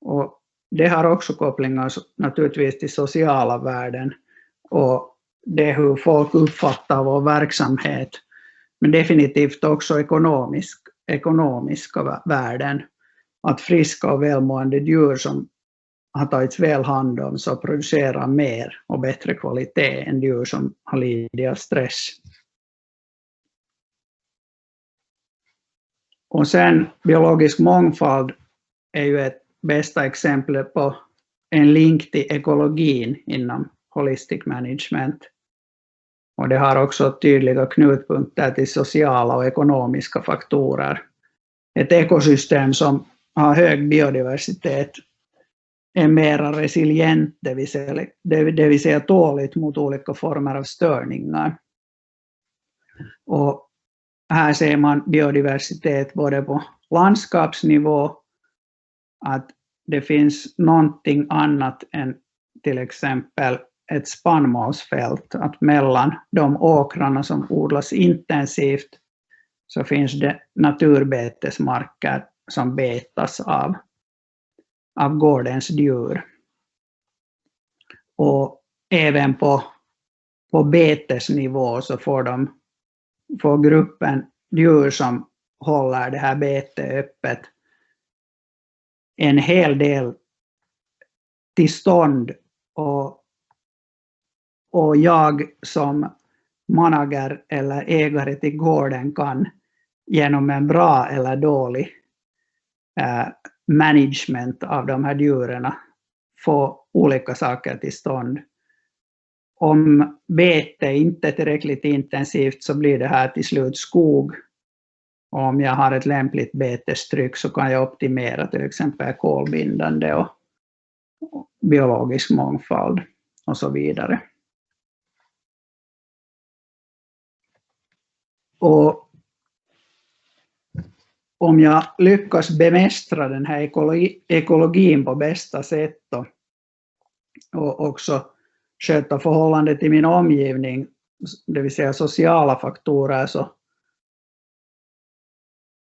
Och det har också kopplingar naturligtvis till sociala värden och det är hur folk uppfattar vår verksamhet. Men definitivt också ekonomiska värden. Att friska och välmående djur som har tagits väl hand om så producerar mer och bättre kvalitet än djur som har lidit av stress. Och sen biologisk mångfald är ju ett bästa exempel på en link till ekologin inom holistic management. Och det har också tydliga knutpunkter till sociala och ekonomiska faktorer. Ett ekosystem som har hög biodiversitet är mer resilient, det vill säga tåligt mot olika former av störningar. Och här ser man biodiversitet både på landskapsnivå, att det finns någonting annat än till exempel ett spannmålsfält, att mellan de åkrarna som odlas intensivt så finns det naturbetesmarker som betas av gårdens djur. Och även på betesnivå så får gruppen djur som håller det här betet öppet en hel del till stånd, och jag som manager eller ägare till gården kan genom en bra eller dålig management av de här djuren få olika saker till stånd. Om bete inte är tillräckligt intensivt så blir det här till slut skog. Och om jag har ett lämpligt betestryck så kan jag optimera till exempel kolbindande och biologisk mångfald och så vidare. Och om jag lyckas bemästra den här ekologin på bästa sätt och också sköta förhållandet till min omgivning, det vill säga sociala faktorer,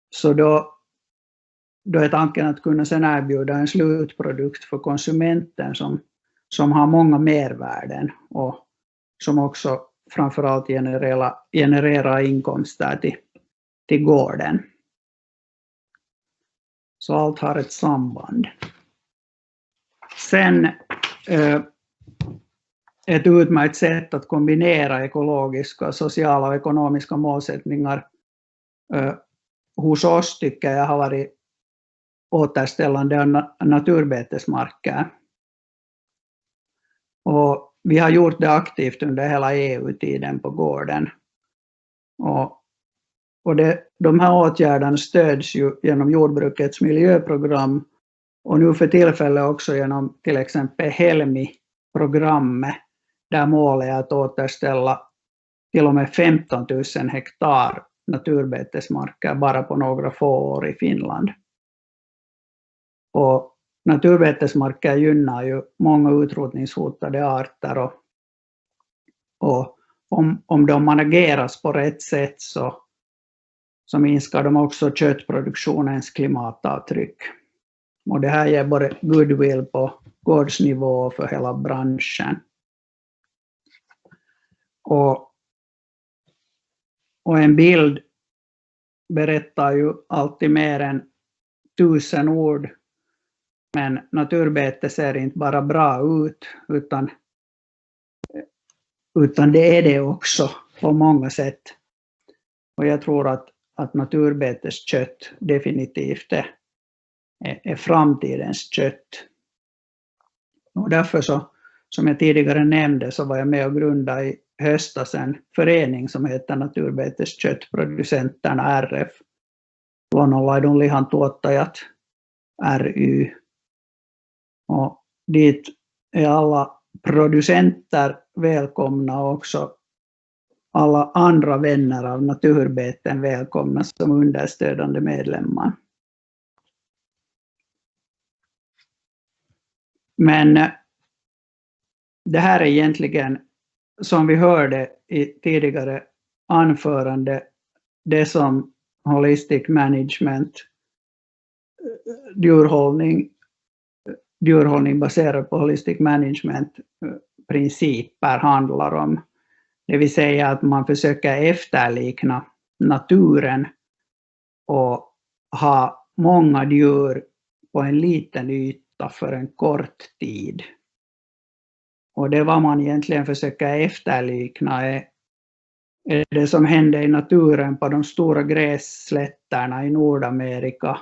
så då är tanken att kunna sedan erbjuda en slutprodukt för konsumenten som har många mervärden och som också framförallt genererar inkomster till gården. Så allt har ett samband. Sen ett utmärkt sätt att kombinera ekologiska, sociala och ekonomiska målsättningar hos oss tycker jag har varit återställande av naturbetesmarker. Och vi har gjort det aktivt under hela EU-tiden på gården. Och de här åtgärderna stöds ju genom jordbrukets miljöprogram och nu för tillfället också genom till exempel Helmi-programmet, där målet är att återställa till och med 15 000 hektar naturbetesmarker bara på några få år i Finland. Och naturbetesmarker gynnar ju många utrotningshotade arter och om de manageras på rätt sätt så minskar de också köttproduktionens klimatavtryck. Och det här ger både goodwill på gårdsnivå och för hela branschen. Och en bild berättar ju alltid mer än 1000 ord. Men naturbete ser inte bara bra ut utan det är det också på många sätt. Och jag tror att naturbeteskött definitivt är framtidens kött. Och därför så, som jag tidigare nämnde, så var jag med och grundade i höstas en förening som heter Naturbetesköttproducenterna RF. Luonnonlaidun lihantuottajat ry. Och dit är alla producenter välkomna och också alla andra vänner av naturbeten välkomna som understödande medlemmar. Men det här är egentligen, som vi hörde i tidigare anförande, det som holistic management, djurhållning baserad på holistic management principer handlar om. Det vill säga att man försöker efterlikna naturen och ha många djur på en liten yta för en kort tid. Och det vad man egentligen försöker efterlikna är det som hände i naturen på de stora grässlätterna i Nordamerika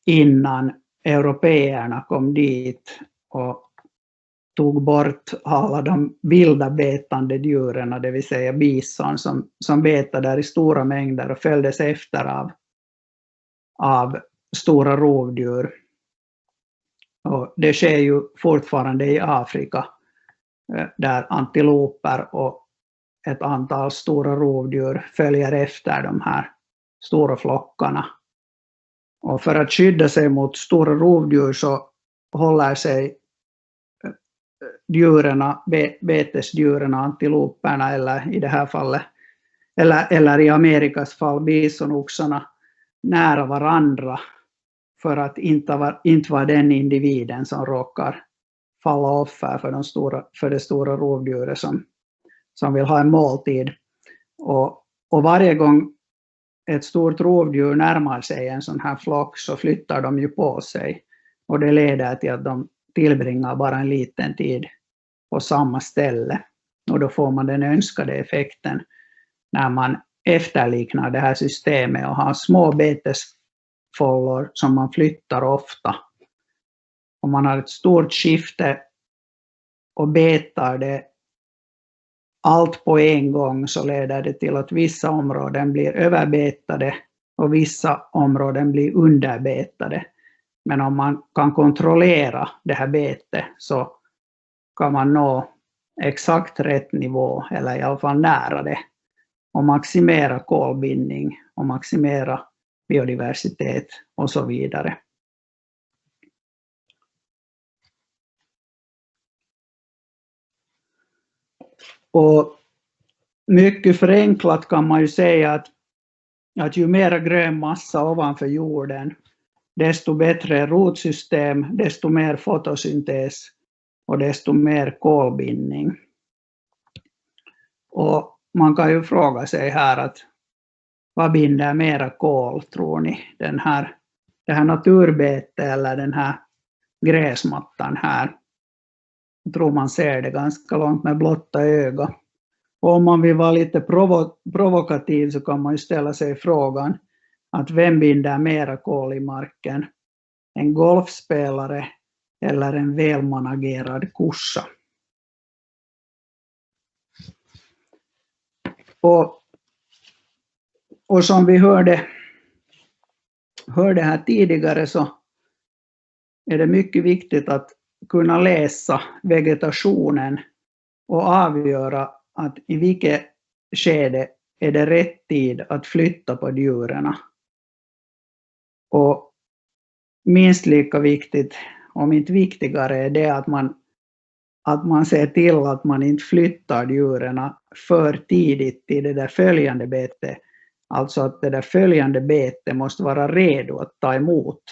innan européerna kom dit och tog bort alla de vilda betande djuren, det vill säga bison som betade där i stora mängder och följdes efter av stora rovdjur. Och det sker ju fortfarande i Afrika där antiloper och ett antal stora rovdjur följer efter de här stora flockarna. Och för att skydda sig mot stora rovdjur så håller sig betesdjuren, antiloperna eller i det här fallet, eller i Amerikas fall bisonoxarna nära varandra för att inte vara den individen som råkar falla offer för det stora rovdjuret som vill ha en måltid. Och varje gång ett stort rovdjur närmar sig en sån här flock så flyttar de ju på sig. Och det leder till att de tillbringar bara en liten tid på samma ställe. Och då får man den önskade effekten när man efterliknar det här systemet och har små betesfållor som man flyttar ofta. Om man har ett stort skifte och betar det allt på en gång så leder det till att vissa områden blir överbetade och vissa områden blir underbetade. Men om man kan kontrollera det här betet så kan man nå exakt rätt nivå eller i alla fall nära det och maximera kolbindning och maximera biodiversitet och så vidare. Och mycket förenklat kan man ju säga att ju mer grön massa ovanför jorden, desto bättre rotsystem, desto mer fotosyntes och desto mer kolbindning. Och man kan ju fråga sig här att vad binder mera kol tror ni? Det här naturbete eller den här gräsmattan här? Jag tror man ser det ganska långt med blotta öga. Och om man vill vara lite provokativ så kan man ju ställa sig frågan att vem binder mera kol i marken? En golfspelare eller en välmanagerad kossa? Och som vi hörde här tidigare så är det mycket viktigt att kunna läsa vegetationen och avgöra att i vilket skede är det rätt tid att flytta på djuren. Och minst lika viktigt, om inte viktigare, är det att man ser till att man inte flyttar djuren för tidigt till det där följande betet. Alltså att det där följande betet måste vara redo att ta emot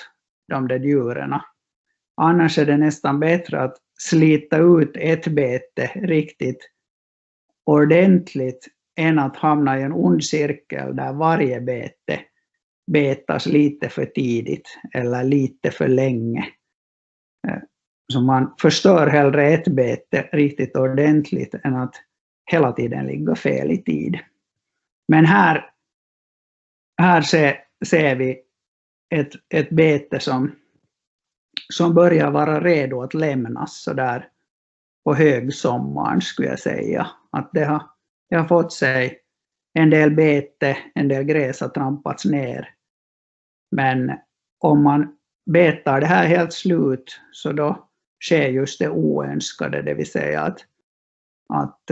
de där djuren. Annars är det nästan bättre att slita ut ett bete riktigt ordentligt än att hamna i en ond cirkel där varje bete betas lite för tidigt eller lite för länge. Så man förstör hellre ett bete riktigt ordentligt än att hela tiden ligga fel i tid. Men här ser vi ett bete som börjar vara redo att lämnas så där på högsommaren skulle jag säga. Att det har fått sig en del bete, en del gräs har trampats ner. Men om man betar det här helt slut så då sker just det oönskade, det vill säga att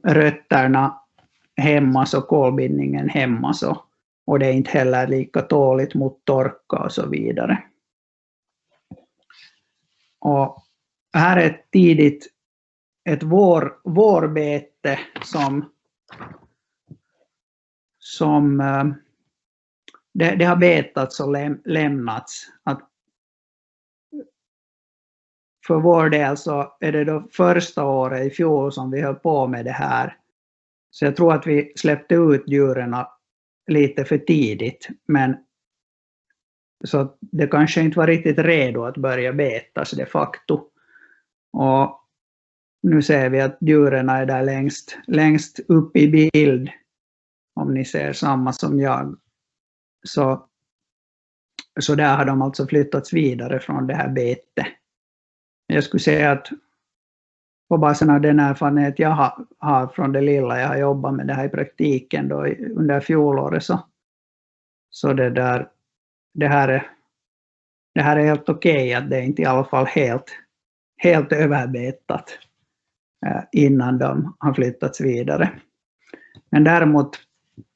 rötterna hämmas och kolbindningen hämmas och det är inte heller lika tåligt mot torka och så vidare. Och här är ett vårbete som det har betats och lämnats. Att för vår del så är det då första året i fjol som vi höll på med det här. Så jag tror att vi släppte ut djuren lite för tidigt. Men så det kanske inte var riktigt redo att börja betas de facto. Och nu ser vi att djuren är där längst upp i bild. Om ni ser samma som jag. Så Så där har de alltså flyttats vidare från det här betet. Jag skulle säga att på basen av den erfarenhet jag har från det lilla jag har jobbat med det här i praktiken då under fjolåret, så det här är helt okej att det är inte i alla fall helt överbetat innan de har flyttats vidare. Men däremot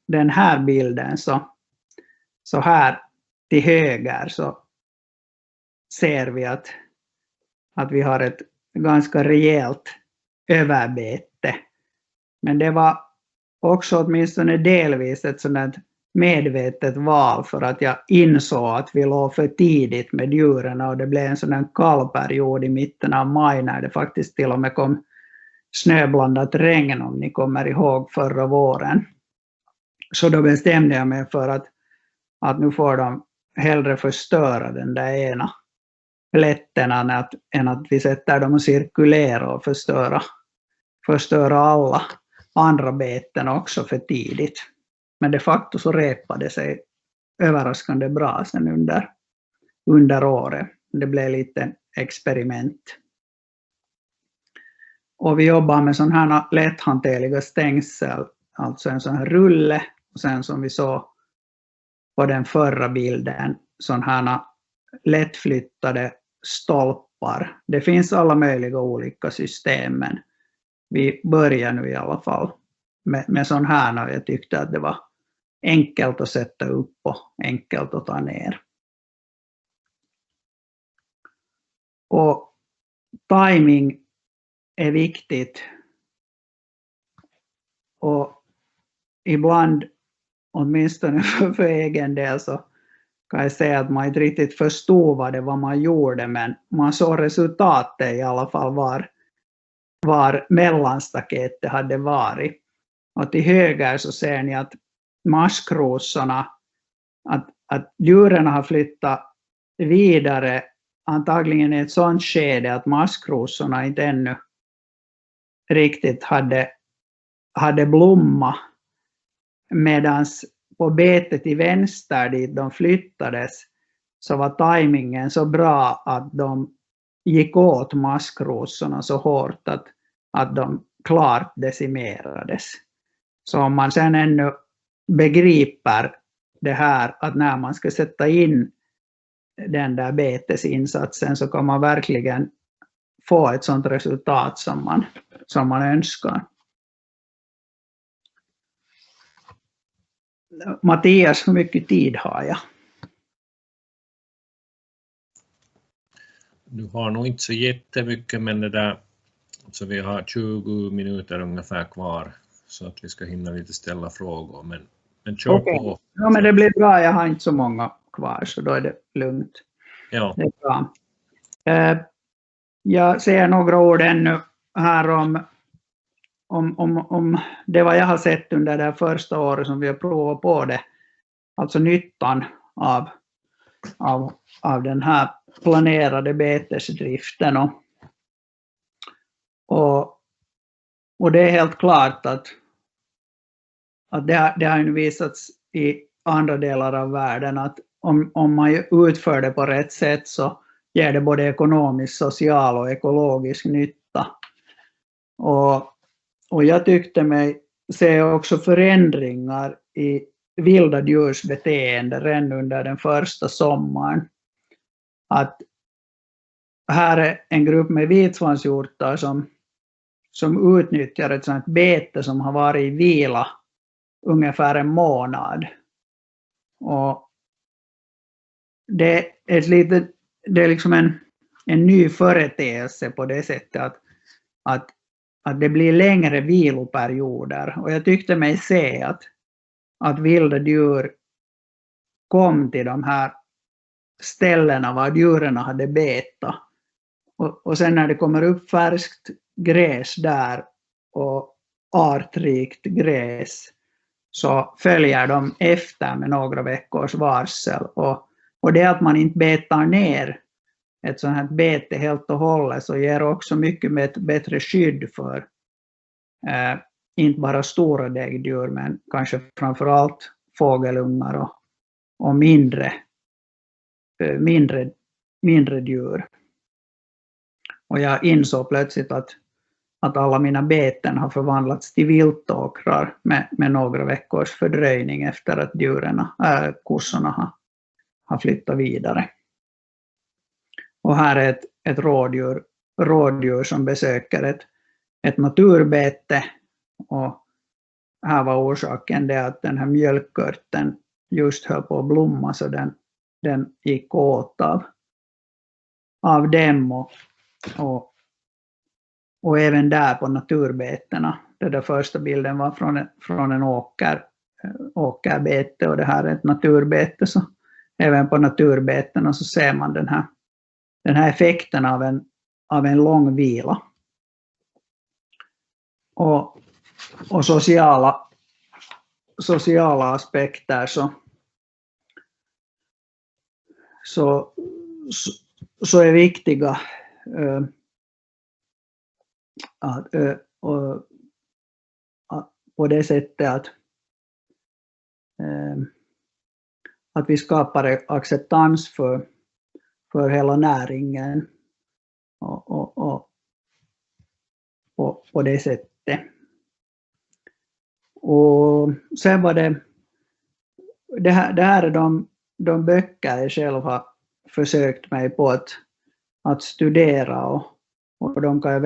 den här bilden, så här till höger så ser vi att vi har ett ganska rejält överbete. Men det var också åtminstone delvis ett sådant medvetet val, för att jag insåg att vi låg för tidigt med djuren, och det blev en sån kall period i mitten av maj när det faktiskt till och med kom snöblandat regn, om ni kommer ihåg förra våren. Så då bestämde jag mig för att nu får de hellre förstöra den där ena plätten än att vi sätter dem och cirkulera och förstöra alla andra beten också för tidigt. Men de facto så repade sig överraskande bra sen under året. Det blev lite experiment. Och vi jobbar med sådana här lätthanterliga stängsel, alltså en sån här rulle, och sen som vi såg på den förra bilden, sådana här lättflyttade stolpar. Det finns alla möjliga olika system, men vi börjar nu i alla fall med sådana här, och jag tyckte att det var enkelt att sätta upp och enkelt att ta ner. Och timing är viktigt. Och ibland, åtminstone för egen del, så kan jag säga att man inte riktigt förstod vad man gjorde, men man såg resultatet i alla fall var mellanstaketet hade varit. Och till höger så ser ni att maskrosorna, att djuren har flyttat vidare antagligen i ett sådant skede att maskrosorna inte ännu riktigt hade blommat, medan på betet i vänster dit de flyttades så var tajmingen så bra att de gick åt maskrosorna så hårt att de klart decimerades. Så om man sen ännu begriper det här, att när man ska sätta in den där betesinsatsen så kan man verkligen få ett sådant resultat som man önskar. Mathias, hur mycket tid har jag? Du har nog inte så jättemycket, men det där, så vi har 20 minuter ungefär kvar så att vi ska hinna lite ställa frågor, men kör på. Ja, men det blir bra, jag har inte så många kvar så då är det lugnt. Ja. Det är bra. Jag säger några ord ännu här om det vad jag har sett under det här första året som vi har provat på det. Alltså nyttan av den här planerade betesdriften. Och det är helt klart att det har ju visats i andra delar av världen att om man utför det på rätt sätt så ger det både ekonomisk, social och ekologisk nytta. Och jag tyckte mig se också förändringar i vilda djurs beteende redan under den första sommaren. Att här är en grupp med vitsvanshjortar som utnyttjar ett sådant bete som har varit i vila ungefär en månad. Och det är liksom en ny företeelse på det sättet att det blir längre viloperioder. Och jag tyckte mig se att vilda djur kom till de här ställena var djuren hade betat. Och sen när det kommer upp färskt gräs där och artrikt gräs så följer de efter med några veckors varsel. Och det att man inte betar ner ett sådant här bete helt och hållet så ger också mycket bättre skydd för inte bara stora däggdjur men kanske framförallt fågelungar och mindre mindre djur. Och jag insåg plötsligt att alla mina beten har förvandlats till viltåkrar med några veckors fördröjning efter att kossorna har flyttat vidare. Och här är ett rådjur som besöker ett naturbete, och här var orsaken det att den här mjölkörten just höll på att blomma, så den gick åt av dem och även där på naturbetena. Den där första bilden var från en åkerbete, och det här är ett naturbete, så även på naturbetena så ser man den här effekten av en lång vila. Och sociala aspekter så är viktiga på det sättet att vi skapar acceptans för hela näringen och på det sättet. Och sen var det här är de böcker jag själv har försökt mig på att studera, och de kan jag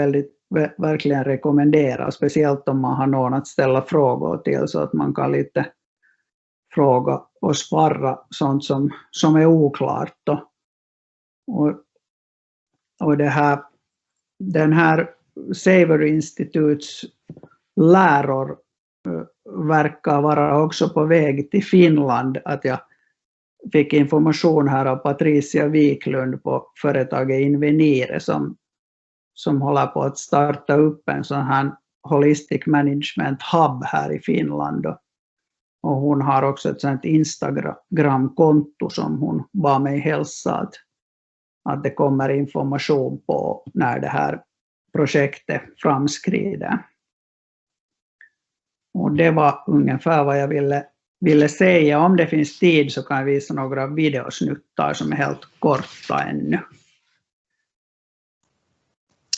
verkligen rekommendera, speciellt om man har någon att ställa frågor till, så att man kan lite fråga och sparra sånt som är oklart. Och den här Savory Institutes läror verkar vara också på väg till Finland. Att jag fick information här av Patricia Wiklund på företaget Invenire som håller på att starta upp en sån här holistic management hub här i Finland. Och hon har också ett sånt Instagram-konto som hon bad mig hälsa att det kommer information på när det här projektet framskrider. Och det var ungefär vad jag ville säga. Om det finns tid så kan jag visa några videosnuttar som är helt korta ännu.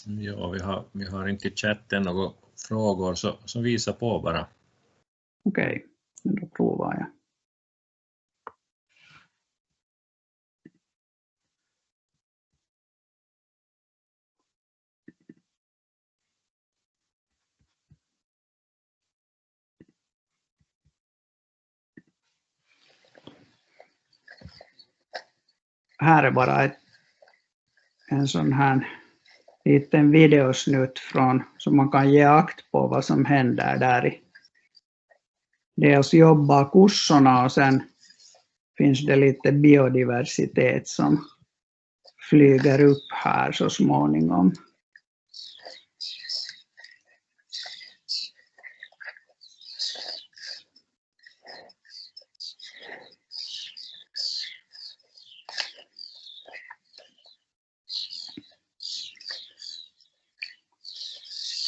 Ja, vi har inte i chatten några frågor, så visa på bara. Okej, då provar jag. Här är bara en sån här liten videosnutt som man kan ge akt på vad som händer där i. Dels jobbar kossorna, och sen finns det lite biodiversitet som flyger upp här så småningom.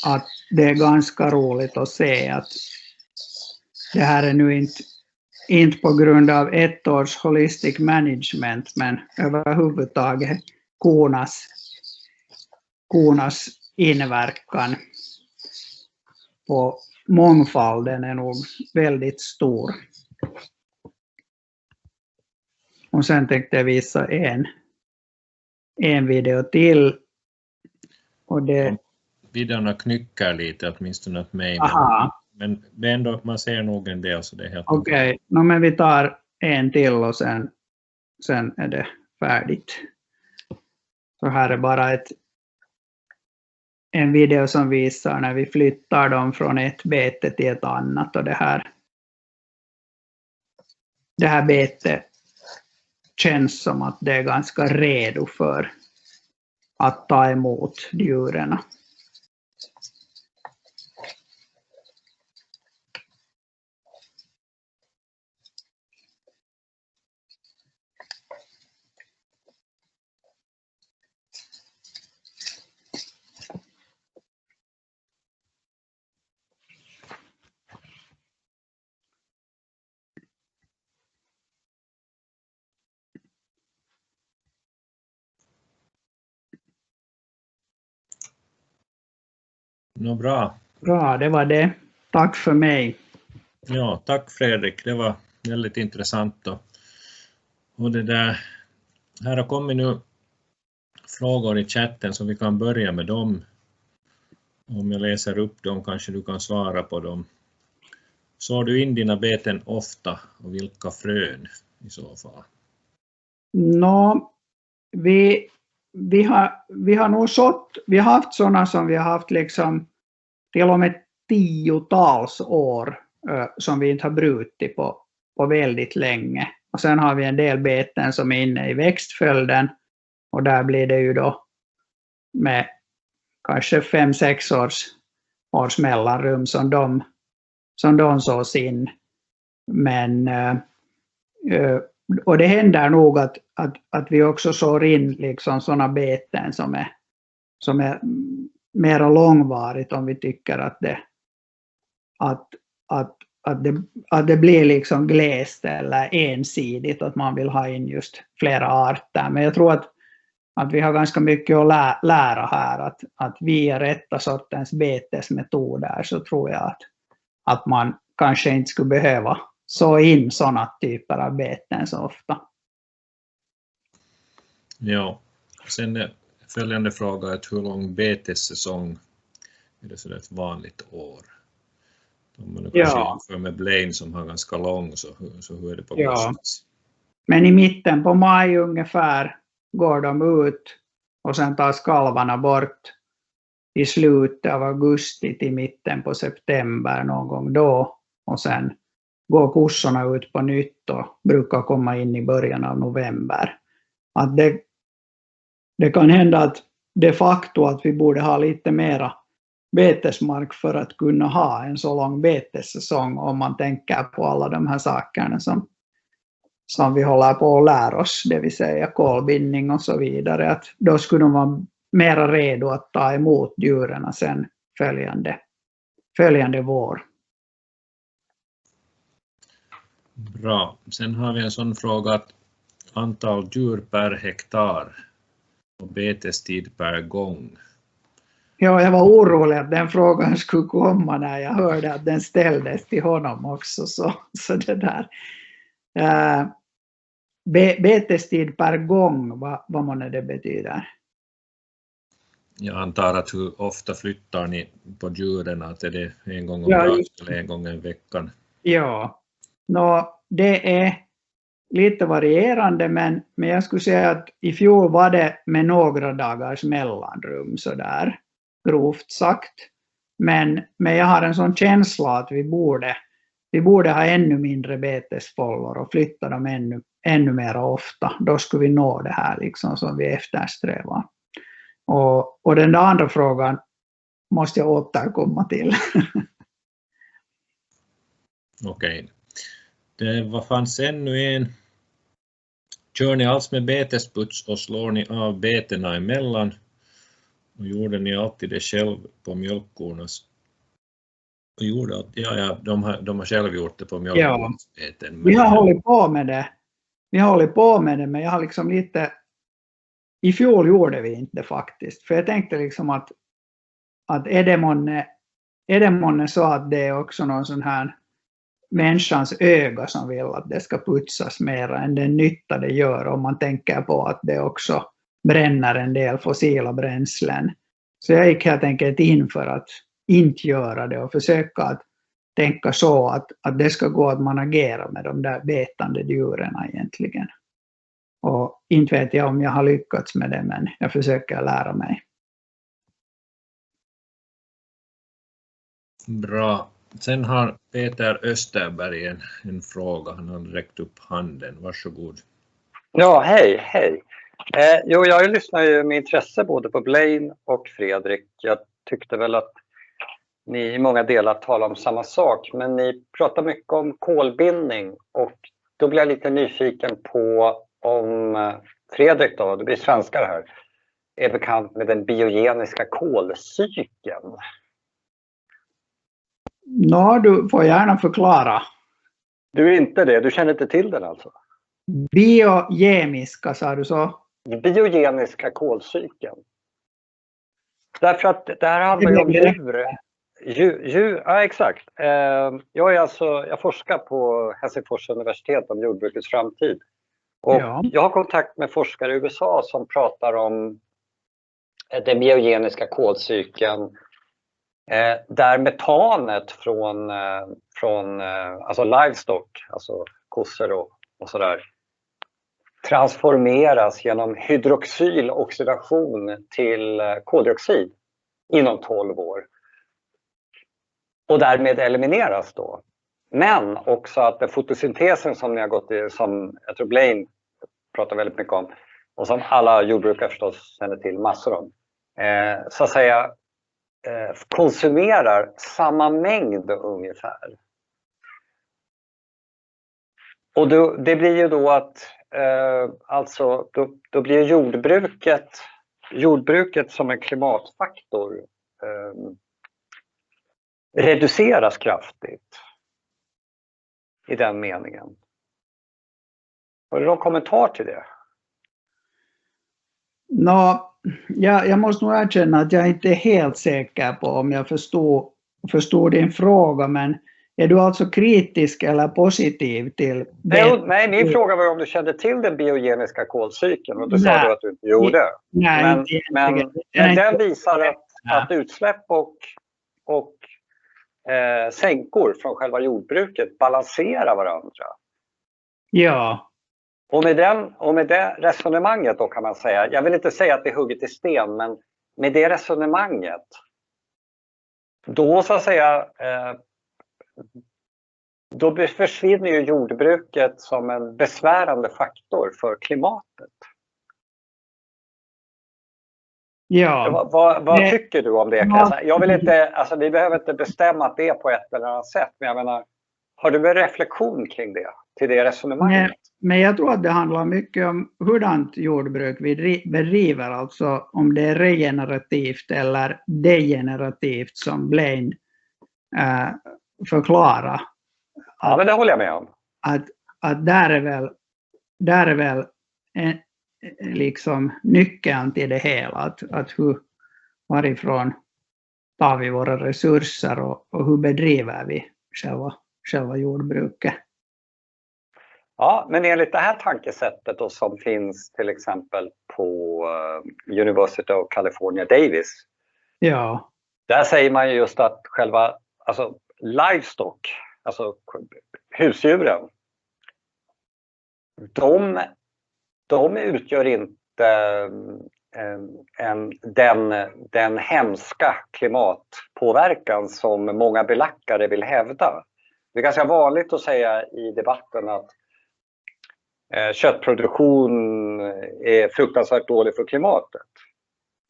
Att det är ganska roligt att se att det här är nu inte på grund av ett års holistic management, men överhuvudtaget kornas inverkan på mångfalden är nog väldigt stor. Och sen tänkte jag visa en video till. Och det videorna knyckar lite, åtminstone åt mig. Men ändå, man ser nog en del, så det är helt okej. Men vi tar en till och sen är det färdigt. Så här är bara en video som visar när vi flyttar dem från ett bete till ett annat, och det här betet känns som att det är ganska redo för att ta emot djuren. Bra. Bra, det var det. Tack för mig. Ja, tack Fredrik. Det var väldigt intressant då. Och det där, här har kommit nu frågor i chatten så vi kan börja med dem. Om jag läser upp dem kanske du kan svara på dem. Sår du in dina beten ofta och vilka frön i så fall? Vi har nog vi har haft sådana som vi har haft liksom till och med 10-tals år som vi inte har brutit på väldigt länge. Och sen har vi en del beten som är inne i växtföljden och där blir det ju då med kanske 5-6 års mellanrum som de sås in. Men och det händer nog att vi också sår in liksom sådana beten som är mer långvarigt om vi tycker att det blir liksom glest eller ensidigt att man vill ha in just flera arter. Men jag tror att vi har ganska mycket att lära här, att via rätta sortens betesmetoder så tror jag att man kanske inte skulle behöva så in sådana typer av beten så ofta. Ja, sen följande fråga är hur lång betessäsong är det så ett vanligt år? Om man kanske jämför med Blain som har ganska lång så hur är det på Koskis? Men i mitten på maj ungefär går de ut och sen tas kalvarna bort i slutet av augusti till mitten på september någon gång då och sen går kossorna ut på nytt och brukar komma in i början av november. Att det kan hända att de facto att vi borde ha lite mera betesmark för att kunna ha en så lång betessäsong om man tänker på alla de här sakerna som vi håller på att lära oss, det vill säga kolbindning och så vidare. Att då skulle de vara mera redo att ta emot djuren sen följande vår. Bra. Sen har vi en sån fråga att antal djur per hektar och betestid per gång. Ja, jag var orolig att den frågan skulle komma när jag hörde att den ställdes till honom också. Så det där. Betestid per gång, vad månne det betyder? Jag antar att hur ofta flyttar ni på djuren? Att är det en gång om dagen eller en gång i veckan? Ja, det är lite varierande men jag skulle säga att i fjol var det med några dagars mellanrum så där grovt sagt. Men jag har en sån känsla att vi borde ha ännu mindre betesfållor och flytta dem ännu mer ofta. Då skulle vi nå det här liksom som vi eftersträvar. Och den andra frågan måste jag återkomma till. Okej. Det fanns ännu en. Kör ni alls med betesputs och slår ni av betena emellan? Och gjorde ni alltid det själv på mjölkkorna? De har själv gjort det på mjölkkornas beten. Vi har hållit på med det. Men jag har liksom lite... I fjol gjorde vi inte faktiskt. För jag tänkte liksom att är det månne så att det är också någon sån här människans öga som vill att det ska putsas mer än den nytta det gör om man tänker på att det också bränner en del fossila bränslen. Så jag gick helt enkelt in för att inte göra det och försöka att tänka så att det ska gå att man agerar med de där betande djuren egentligen. Och inte vet jag om jag har lyckats med det men jag försöker lära mig. Bra. Sen har Peter Österberg en fråga. Han har räckt upp handen. Varsågod. Ja, hej. Jag lyssnar ju med intresse både på Blain och Fredrik. Jag tyckte väl att ni i många delar talar om samma sak. Men ni pratar mycket om kolbindning. Och då blir jag lite nyfiken på om Fredrik då, det blir svenskar här, är bekant med den biogeniska kolcykeln. Du får gärna förklara. Du är inte det? Du känner inte till den alltså? Biogeniska, sa du så? Biogeniska kolcykeln. Därför att det här handlar ju om djur. Ja, exakt. Jag forskar på Helsingfors universitet om jordbrukets framtid. Och jag har kontakt med forskare i USA som pratar om den biogeniska kolcykeln. Där metanet från alltså livestock, alltså kossor och sådär, transformeras genom hydroxyloxidation till koldioxid inom 12 år. Och därmed elimineras då. Men också att den fotosyntesen som ni har gått i, som jag tror Blain pratar väldigt mycket om, och som alla jordbrukare förstås känner till massor om, så att säga konsumerar samma mängd ungefär. Och det blir ju då att då blir jordbruket som en klimatfaktor reduceras kraftigt i den meningen. Har du någon kommentar till det? Jag måste nog erkänna att jag inte är helt säker på om jag förstod din fråga, men är du alltså kritisk eller positiv till det? Nej, min fråga var om du kände till den biogeniska kolcykeln, och då sa du att du inte gjorde. Men den visar att utsläpp och sänkor från själva jordbruket balanserar varandra. Ja. Och med det resonemanget då kan man säga, jag vill inte säga att det är hugget i sten, men med det resonemanget då så att säga då försvinner ju jordbruket som en besvärande faktor för klimatet. Ja. Vad tycker du om det? Jag vill inte, alltså vi behöver inte bestämma att det är på ett eller annat sätt, men jag menar, har du en reflektion kring det, till det resonemanget? Men jag tror att det handlar mycket om hurdant jordbruk vi bedriver, alltså om det är regenerativt eller degenerativt som Blain förklara. Ja, men det håller jag med om. Att där är väl liksom nyckeln till det hela, att varifrån tar vi våra resurser och hur bedriver vi själva jordbruket. Ja, men enligt det här tankesättet då, som finns till exempel på University of California, Davis. Ja. Där säger man ju just att själva, alltså livestock, alltså husdjuren, de utgör inte den hemska klimatpåverkan som många belackare vill hävda. Det är ganska vanligt att säga i debatten att köttproduktion är fruktansvärt dålig för klimatet.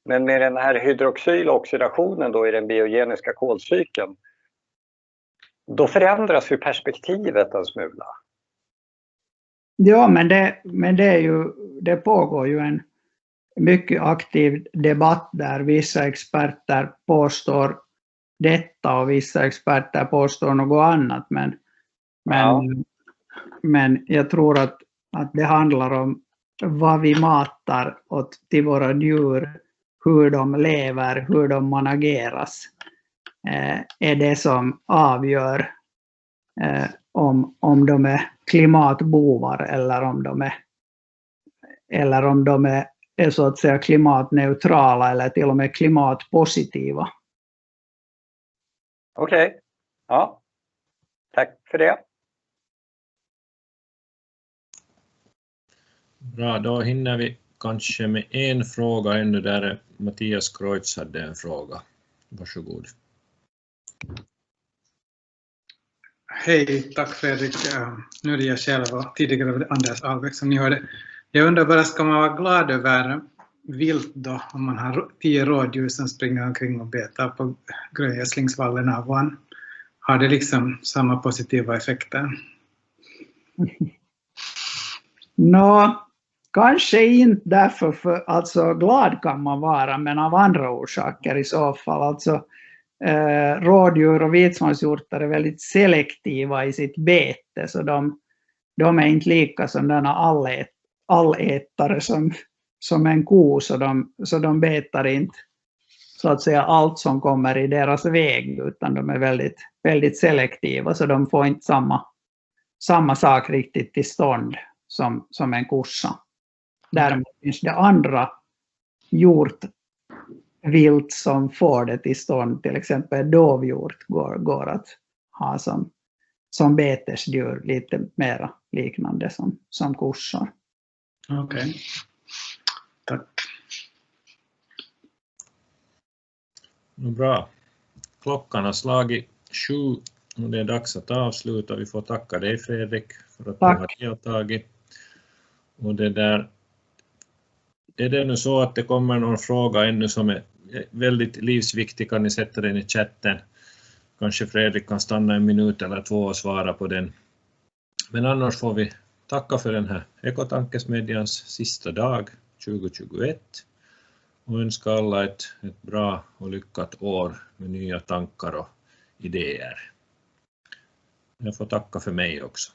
Men med den här hydroxyloxidationen då i den biogeniska kolcykeln, då förändras ju perspektivet en smula. Ja, men det pågår ju en mycket aktiv debatt där vissa experter påstår detta och vissa experter påstår något annat. Men jag tror att det handlar om vad vi matar till våra djur, hur de lever, hur de manageras, är det som avgör om de är klimatbovar eller om de är så att säga klimatneutrala eller till och med klimatpositiva. Okej. Ja. Tack för det. Bra, då hinner vi kanske med en fråga ännu där Mathias Kreutz hade en fråga. Varsågod. Hej, tack Fredrik. Nu är det jag själv och tidigare Anders Albeck som ni hörde. Jag undrar bara, ska man vara glad över vilt då om man har 10 rådjur som springer omkring och betar på gröngödslingsvallen av varann? Har det liksom samma positiva effekter? Kanske inte därför, för alltså glad kan man vara, men av andra orsaker i så fall. Alltså rådjur och vitsvanshjortar är väldigt selektiva i sitt bete, så de är inte lika som denna allätare som en ko, så de betar inte så att säga allt som kommer i deras väg, utan de är väldigt, väldigt selektiva, så de får inte samma sak riktigt till stånd som en kossa. Däremot finns det andra hjortvilt som får det till stånd, till exempel dovhjort går att ha som betesdjur, lite mer liknande som kossor. Okej. Tack. Bra. Klockan har slagit 7 och det är dags att avsluta. Vi får tacka dig, Fredrik, för att du har deltagit. Och är det nu så att det kommer någon fråga ännu som är väldigt livsviktig, kan ni sätta den i chatten. Kanske Fredrik kan stanna en minut eller 2 och svara på den. Men annars får vi tacka för den här Ekotankesmedjans sista dag 2021 och önska alla ett bra och lyckat år med nya tankar och idéer. Jag får tacka för mig också.